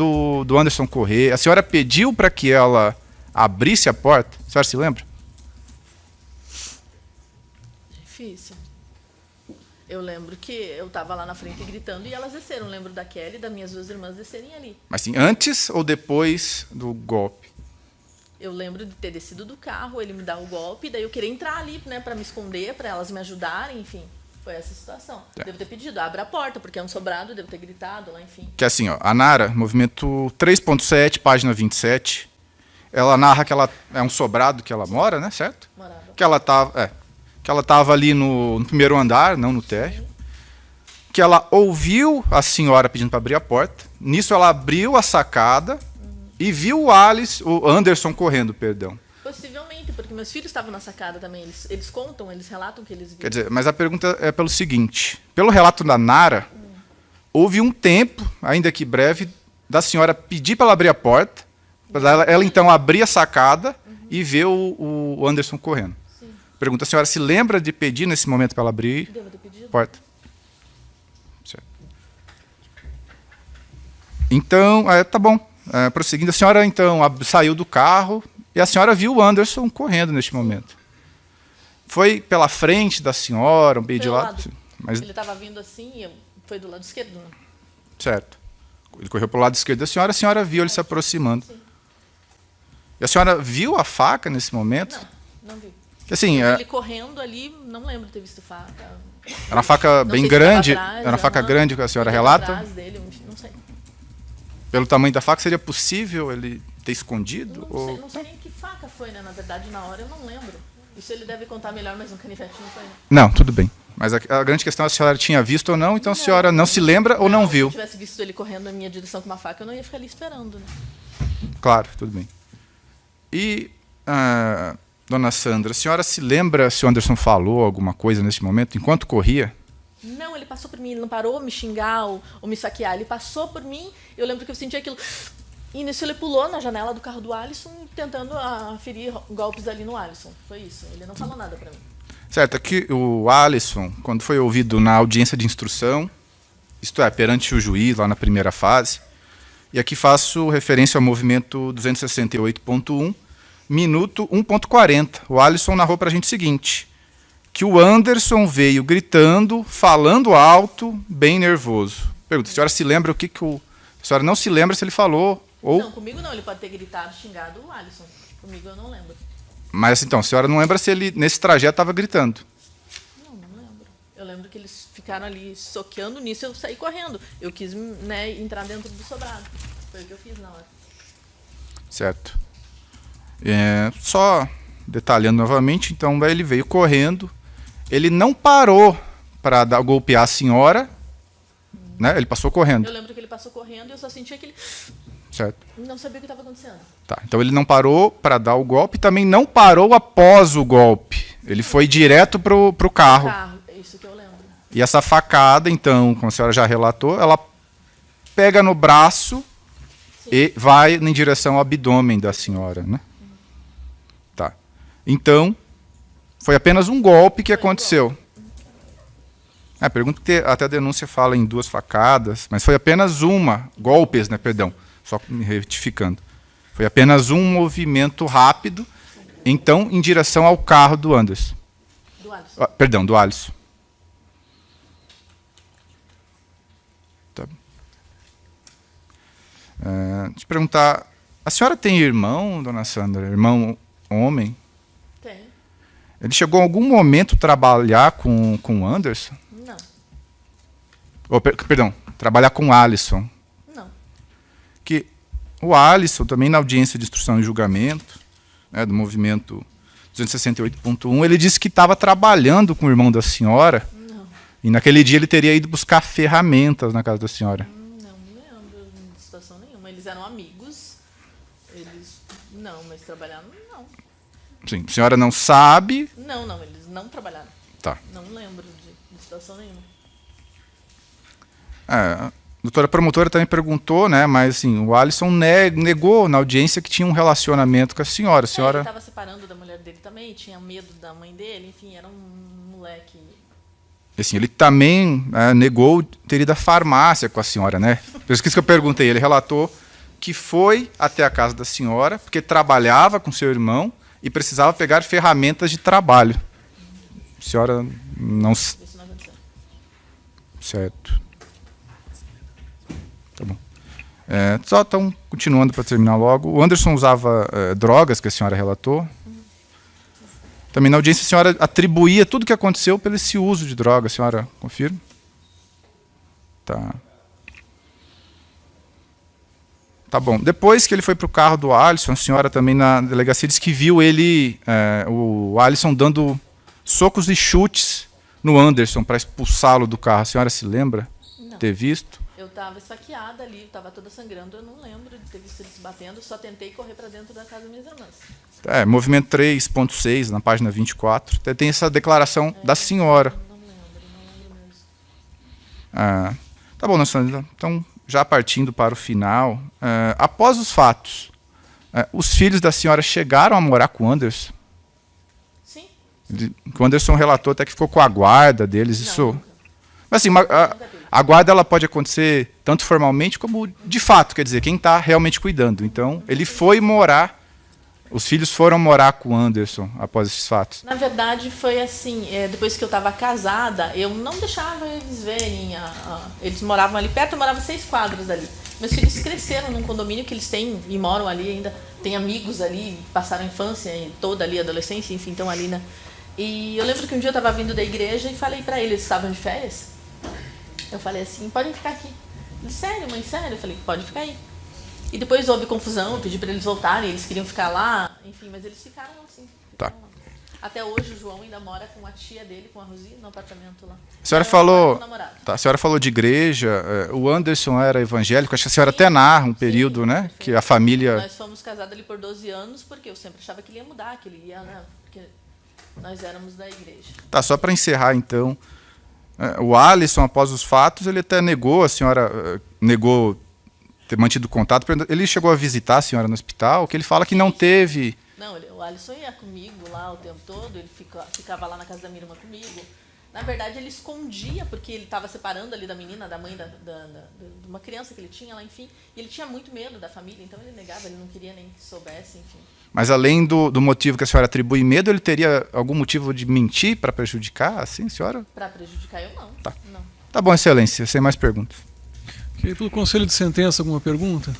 do Anderson correr, a senhora pediu para que ela abrisse a porta? A senhora se lembra? Difícil. Eu lembro que eu estava lá na frente gritando e elas desceram. Eu lembro da Kelly e das minhas duas irmãs descerem ali. Mas sim, antes ou depois do golpe? Eu lembro de ter descido do carro, ele me dá o golpe, daí eu queria entrar ali, né, para me esconder, para elas me ajudarem, enfim. Foi essa situação. Devo ter pedido, abra a porta, porque é um sobrado, devo ter gritado lá, enfim. Que assim, ó, a Nara, movimento 3.7, página 27, ela narra que ela é um sobrado que ela mora, né, certo? Morava. Que ela estava ali no primeiro andar, não no térreo. Sim. Que ela ouviu a senhora pedindo para abrir a porta. Nisso ela abriu a sacada e viu o Anderson correndo, perdão. Possivelmente, porque meus filhos estavam na sacada também. Eles contam, eles relatam que eles viram. Quer dizer, mas a pergunta é pelo seguinte. Pelo relato da Nara, houve um tempo, ainda que breve, da senhora pedir para ela abrir a porta, para ela então abrir a sacada e ver o Anderson correndo. Sim. Pergunta, a senhora se lembra de pedir nesse momento para ela abrir a porta? Certo. Então, tá bom. Prosseguindo, a senhora então saiu do carro e a senhora viu o Anderson correndo neste momento. Foi pela frente da senhora, meio de lado? Mas ele estava vindo assim e foi do lado esquerdo. Né? Certo. Ele correu para o lado esquerdo da senhora, a senhora viu ele se aproximando. Sim. E a senhora viu a faca nesse momento? Não vi. Assim, ele correndo ali, não lembro de ter visto faca. Era uma faca bem grande? Era uma faca grande que a senhora relata? Atrás dele, não sei. Pelo tamanho da faca, seria possível ele ter escondido? Não sei nem que faca foi, né? Na verdade, na hora eu não lembro. Isso ele deve contar melhor, mas um canivete não foi. Não, tudo bem. Mas a grande questão é se a senhora tinha visto ou não, então a senhora não se lembra ou não viu? Se eu tivesse visto ele correndo na minha direção com uma faca, eu não ia ficar ali esperando, né? Claro, tudo bem. E, dona Sandra, a senhora se lembra se o Anderson falou alguma coisa nesse momento, enquanto corria? Não, ele passou por mim, ele não parou me xingar ou me saquear, ele passou por mim, eu lembro que eu senti aquilo. E nisso ele pulou na janela do carro do Alisson, tentando aferir golpes ali no Alisson. Foi isso, ele não falou nada para mim. Certo, aqui o Alisson, quando foi ouvido na audiência de instrução, isto é, perante o juiz, lá na primeira fase, e aqui faço referência ao movimento 268.1, minuto 1.40. O Alisson narrou para a gente o seguinte, que o Anderson veio gritando, falando alto, bem nervoso. Pergunta, a senhora se lembra o que a senhora não se lembra se ele falou? Ou... Não, comigo não, ele pode ter gritado, xingado o Alisson. Comigo eu não lembro. Mas então, a senhora não lembra se ele, nesse trajeto, estava gritando? Não lembro. Eu lembro que eles ficaram ali soqueando, nisso eu saí correndo. Eu quis, né, entrar dentro do sobrado. Foi o que eu fiz na hora. Certo. Só detalhando novamente, então ele veio correndo. Ele não parou para golpear a senhora, né? Ele passou correndo. Eu lembro que ele passou correndo e eu só sentia aquele... Certo. Não sabia o que estava acontecendo. Tá, então ele não parou para dar o golpe, também não parou após o golpe. Ele foi direto pro carro. É isso que eu lembro. E essa facada, então, como a senhora já relatou, ela pega no braço, sim, e vai em direção ao abdômen da senhora, né? Tá. Então, foi apenas um golpe que aconteceu. Pergunta que até a denúncia fala em 2 facadas, mas foi apenas golpes, né, perdão, só me retificando. Foi apenas um movimento rápido, então, em direção ao carro do Anderson. Do Alisson. Perdão, do Alisson. Tá. Deixa eu perguntar, a senhora tem irmão, dona Sandra? Irmão homem? Tem. Ele chegou em algum momento a trabalhar com o Anderson? Perdão, trabalhar com o Alisson. Não. Que o Alisson, também na audiência de instrução e julgamento, né, do movimento 268.1, ele disse que estava trabalhando com o irmão da senhora. Não. E naquele dia ele teria ido buscar ferramentas na casa da senhora. Não me lembro de situação nenhuma. Eles eram amigos. Não, mas trabalharam, não. Sim, a senhora não sabe. Não, eles não trabalharam. Tá. Não lembro de situação nenhuma. A doutora promotora também perguntou, né? Mas assim, o Alisson negou na audiência que tinha um relacionamento com a senhora. Ele estava separando da mulher dele também, tinha medo da mãe dele, enfim, era um moleque. Assim, ele também negou ter ido à farmácia com a senhora, né? Por isso que eu perguntei. Ele relatou que foi até a casa da senhora porque trabalhava com seu irmão e precisava pegar ferramentas de trabalho. A senhora não... Isso não aconteceu. Certo. Tá bom. Só estão continuando para terminar logo. O Anderson usava drogas, que a senhora relatou. Também na audiência a senhora atribuía tudo o que aconteceu pelo esse uso de droga. A senhora confirma? Tá. Tá bom. Depois que ele foi para o carro do Alisson, a senhora também na delegacia disse que viu ele, o Alisson, dando socos e chutes no Anderson para expulsá-lo do carro. A senhora se lembra de ter visto? Eu estava esfaqueada ali, estava toda sangrando, eu não lembro de ter visto eles batendo, só tentei correr para dentro da casa das minhas irmãs. Movimento 3.6, na página 24, tem essa declaração da senhora. Não lembro mesmo. Tá bom, Sandra. Então, já partindo para o final, após os fatos, os filhos da senhora chegaram a morar com o Anderson? Sim. O Anderson relatou até que ficou com a guarda deles. Não, Isso. nunca. Mas assim, a guarda ela pode acontecer tanto formalmente como de fato, quer dizer, quem está realmente cuidando. Então, ele foi morar, os filhos foram morar com o Anderson após esses fatos. Na verdade, foi assim, depois que eu estava casada, eu não deixava eles verem, eles moravam ali perto, eu morava 6 quadras dali. Meus filhos cresceram num condomínio que eles têm e moram ali ainda, têm amigos ali, passaram a infância e toda ali, a adolescência, enfim, estão ali, né? E eu lembro que um dia eu estava vindo da igreja e falei para eles estavam de férias. Eu falei assim, podem ficar aqui. Ele, sério, mãe, sério? Eu falei, pode ficar aí. E depois houve confusão, eu pedi para eles voltarem, eles queriam ficar lá, enfim, mas eles ficaram assim. Tá. Lá. Até hoje o João ainda mora com a tia dele, com a Rosi, no apartamento lá. A senhora a senhora falou de igreja, o Anderson era evangélico, acho que a senhora até narra um período, né, que a família... Nós fomos casados ali por 12 anos, porque eu sempre achava que ele ia mudar, que ele ia, né, porque nós éramos da igreja. Tá, só para encerrar então, o Alisson, após os fatos, ele até negou, a senhora negou ter mantido contato, ele chegou a visitar a senhora no hospital, que ele fala que não teve... Não, o Alisson ia comigo lá o tempo todo, ele ficava lá na casa da minha irmã comigo. Na verdade, ele escondia, porque ele estava separando ali da menina, da mãe de uma criança que ele tinha lá, enfim. E ele tinha muito medo da família, então ele negava, ele não queria nem que soubesse, enfim. Mas além do motivo que a senhora atribui medo, ele teria algum motivo de mentir para prejudicar, assim, senhora? Para prejudicar eu, não. Tá. Não. Tá bom, excelência, sem mais perguntas. Ok, pelo conselho de sentença, alguma pergunta?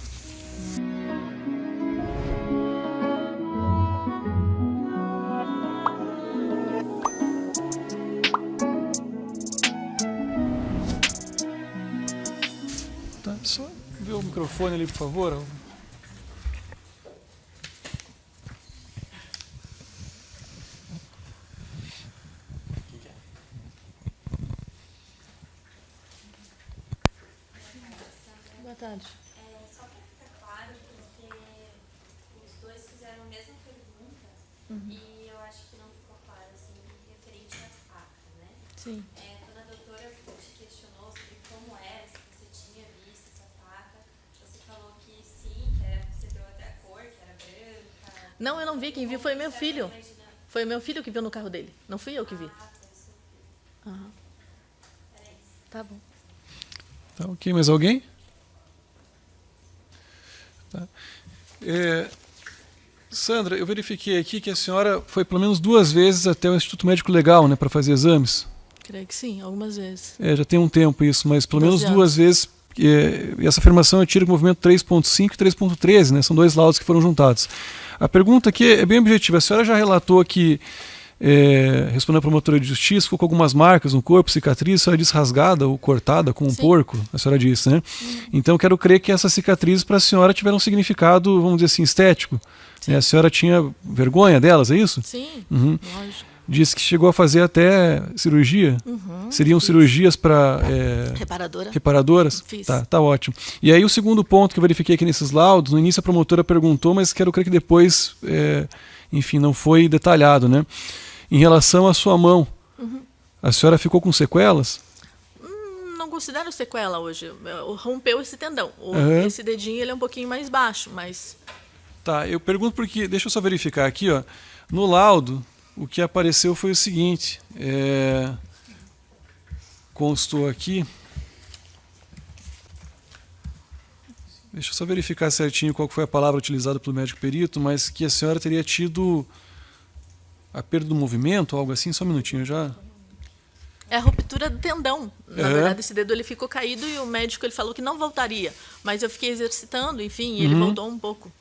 Tá, só ver o microfone ali, por favor. Boa tarde. Só para ficar claro, porque os dois fizeram a mesma pergunta e eu acho que não ficou claro, assim, referente à faca, né? Sim. Quando a doutora te questionou sobre como era, se você tinha visto essa faca, você falou que sim, você deu até a cor, que era branca. Não, eu não vi, quem viu foi meu filho. Foi meu filho que viu no carro dele, não fui eu que vi. Foi o seu filho. Aham. Era isso. Tá bom. Tá ok, mais alguém? Tá. Sandra, eu verifiquei aqui que a senhora foi pelo menos 2 vezes até o Instituto Médico Legal, né, para fazer exames. Creio que sim, algumas vezes. Já tem um tempo isso, mas pelo menos 12 2 vezes. E essa afirmação eu tiro do movimento 3.5 e 3.13, né? São 2 laudos que foram juntados. A pergunta aqui é bem objetiva. A senhora já relatou que respondendo à promotora de justiça, ficou com algumas marcas no corpo, cicatriz, a senhora disse rasgada ou cortada com um porco, a senhora disse, né? Então, quero crer que essas cicatrizes para a senhora tiveram um significado, vamos dizer assim, estético. A senhora tinha vergonha delas, é isso? Sim, lógico. Disse que chegou a fazer até cirurgia. Seriam cirurgias para reparadoras? Fiz. Tá ótimo. E aí o segundo ponto que eu verifiquei aqui nesses laudos, no início a promotora perguntou, mas quero crer que depois, enfim, não foi detalhado, né? Em relação à sua mão, a senhora ficou com sequelas? Não considero sequela hoje. Rompeu esse tendão. Esse dedinho ele é um pouquinho mais baixo, mas... Tá, eu pergunto porque, deixa eu só verificar aqui, ó, no laudo, o que apareceu foi o seguinte, constou aqui, deixa eu só verificar certinho qual foi a palavra utilizada pelo médico perito, mas que a senhora teria tido a perda do movimento, algo assim, só um minutinho, já... É a ruptura do tendão. Na verdade, esse dedo ele ficou caído e o médico ele falou que não voltaria, mas eu fiquei exercitando, enfim, e ele voltou um pouco.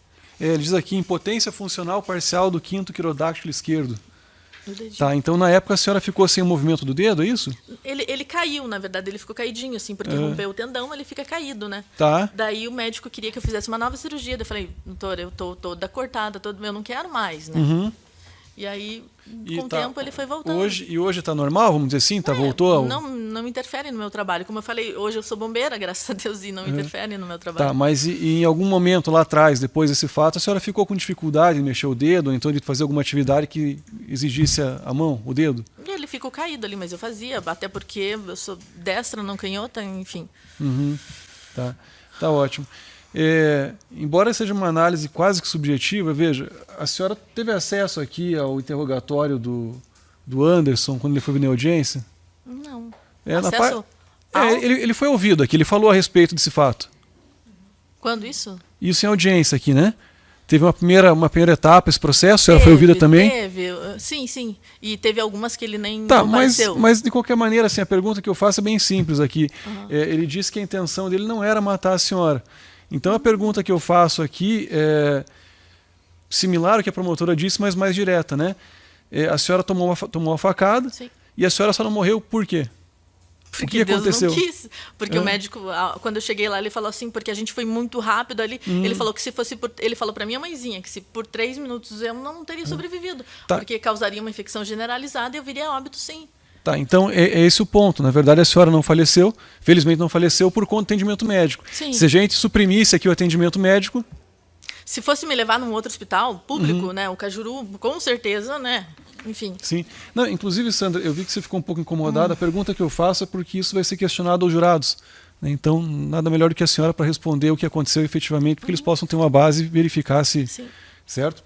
Ele diz aqui, impotência funcional parcial do 5º quirodáctilo esquerdo. Tá, então na época a senhora ficou sem o movimento do dedo, é isso? Ele caiu, na verdade, ele ficou caidinho, assim, porque rompeu o tendão, ele fica caído, né? Tá. Daí o médico queria que eu fizesse uma nova cirurgia. Eu falei, doutor, eu tô toda cortada, eu não quero mais, né? E aí, com o tempo, ele foi voltando. Hoje está normal, vamos dizer assim? Voltou? Não interfere no meu trabalho. Como eu falei, hoje eu sou bombeira, graças a Deus, e não interfere no meu trabalho. Tá, mas e em algum momento lá atrás, depois desse fato, a senhora ficou com dificuldade de mexer o dedo, ou então de fazer alguma atividade que exigisse a mão, o dedo? Ele ficou caído ali, mas eu fazia, até porque eu sou destra, não canhota, enfim. Tá ótimo. Embora seja uma análise quase que subjetiva, veja, a senhora teve acesso aqui ao interrogatório do Anderson quando ele foi vir na audiência? Não. Acesso ele foi ouvido aqui, ele falou a respeito desse fato. Quando isso? Isso em audiência aqui, né? Teve uma primeira etapa esse processo, a senhora foi ouvida também? Sim. E teve algumas que ele nem compareceu. Mas de qualquer maneira, assim, a pergunta que eu faço é bem simples aqui. Ele disse que a intenção dele não era matar a senhora. Então a pergunta que eu faço aqui é similar ao que a promotora disse, mas mais direta, né? A senhora tomou uma facada. Sim. E a senhora só não morreu por quê? Porque o que Deus aconteceu? Não quis. Porque o médico, quando eu cheguei lá, ele falou assim, porque a gente foi muito rápido ali, ele falou que se fosse ele falou para minha mãezinha que se por 3 minutos eu não teria sobrevivido, porque causaria uma infecção generalizada e eu viria a óbito, sim. Tá, então é esse o ponto. Na verdade, a senhora não faleceu, felizmente não faleceu por conta do atendimento médico. Sim. Se a gente suprimisse aqui o atendimento médico... Se fosse me levar num outro hospital público, né, o Cajuru, com certeza, né, enfim. Sim. Não, inclusive, Sandra, eu vi que você ficou um pouco incomodada. A pergunta que eu faço é porque isso vai ser questionado aos jurados. Né? Então, nada melhor do que a senhora para responder o que aconteceu efetivamente, porque eles possam ter uma base e verificar se... Sim. Certo?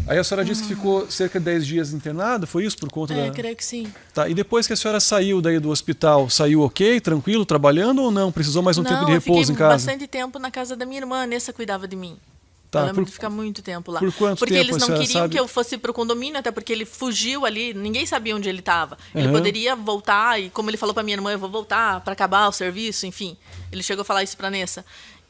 Aí a senhora disse que ficou cerca de 10 dias internada, foi isso por conta da... creio que sim. Tá, e depois que a senhora saiu daí do hospital, saiu ok, tranquilo, trabalhando ou não? Precisou mais um tempo de repouso em casa? Não, eu fiquei bastante tempo na casa da minha irmã, a Nessa cuidava de mim. Tá, eu lembro de ficar muito tempo lá. Por quanto porque tempo eles não queriam que eu fosse para o condomínio, até porque ele fugiu ali, ninguém sabia onde ele estava. Ele poderia voltar, e como ele falou para minha irmã, eu vou voltar para acabar o serviço, enfim. Ele chegou a falar isso para a Nessa.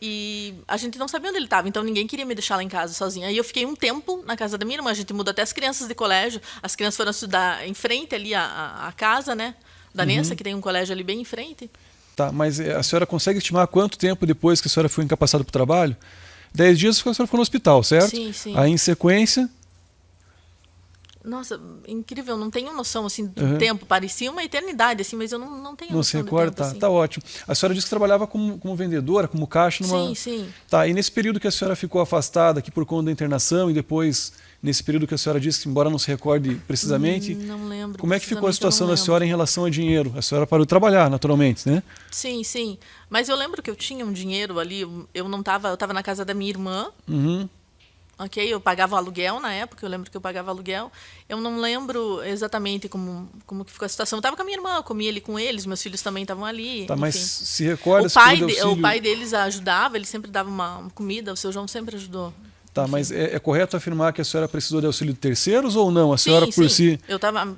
E a gente não sabia onde ele estava, então ninguém queria me deixar lá em casa sozinha. Aí eu fiquei um tempo na casa da minha irmã, a gente mudou até as crianças de colégio, as crianças foram estudar em frente ali à casa, né, da Nessa, que tem um colégio ali bem em frente. Tá, mas a senhora consegue estimar quanto tempo depois que a senhora foi incapacitada para o trabalho? 10 dias a senhora ficou no hospital, certo? Sim, sim. Aí em sequência... Nossa, incrível, não tenho noção assim do tempo, parecia uma eternidade assim, mas eu não tenho noção. Não se recorda, do tempo, assim. Tá ótimo. A senhora disse que trabalhava como vendedora, como caixa numa... Sim. Tá, e nesse período que a senhora ficou afastada aqui por conta da internação e depois nesse período que a senhora disse que embora não se recorde precisamente, não lembro. Como é que ficou a situação da senhora em relação ao dinheiro? A senhora parou de trabalhar, naturalmente, né? Sim. Mas eu lembro que eu tinha um dinheiro ali, eu estava na casa da minha irmã. Ok, eu pagava aluguel na época, eu lembro que eu pagava aluguel. Eu não lembro exatamente como que ficou a situação. Eu estava com a minha irmã, eu comia ali com eles, meus filhos também estavam ali. Tá, enfim. mas se recorda... O pai deles ajudava, ele sempre dava uma comida, o seu João sempre ajudou. Tá, mas é correto afirmar que a senhora precisou de auxílio de terceiros ou não? A senhora por si...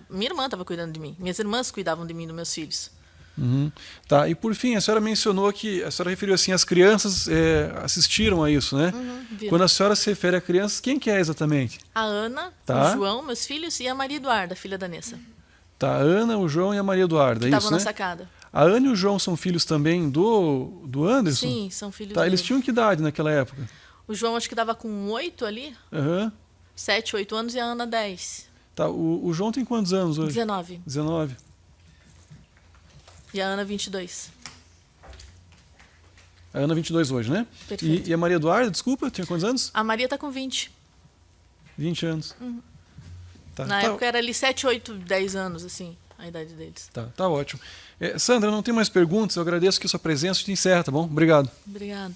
Minha irmã estava cuidando de mim, minhas irmãs cuidavam de mim e dos meus filhos. Uhum. Tá, e por fim, a senhora mencionou que, a senhora referiu assim, as crianças assistiram a isso, né? Quando a senhora se refere a crianças, quem que é exatamente? A Ana, tá. O João, meus filhos, e a Maria Eduarda, filha da Nessa. Tá, a Ana, o João e a Maria Eduarda, é isso, estavam né? na sacada. A Ana e o João são filhos também do Anderson? Sim, são filhos tá, dele. Eles tinham que idade naquela época? O João acho que dava com 8 ali, 7, 8 anos, e a Ana 10. Tá, o João tem quantos anos hoje? 19. 19. E a Ana 22. A Ana 22 hoje, né? Perfeito. E a Maria Eduarda, desculpa, tinha quantos anos? A Maria tá com 20. 20 anos. Tá, Na época era ali 7, 8, 10 anos, assim, a idade deles. Tá ótimo. Sandra, não tem mais perguntas, eu agradeço aqui a sua presença, a gente encerra, tá bom? Obrigado. Obrigada.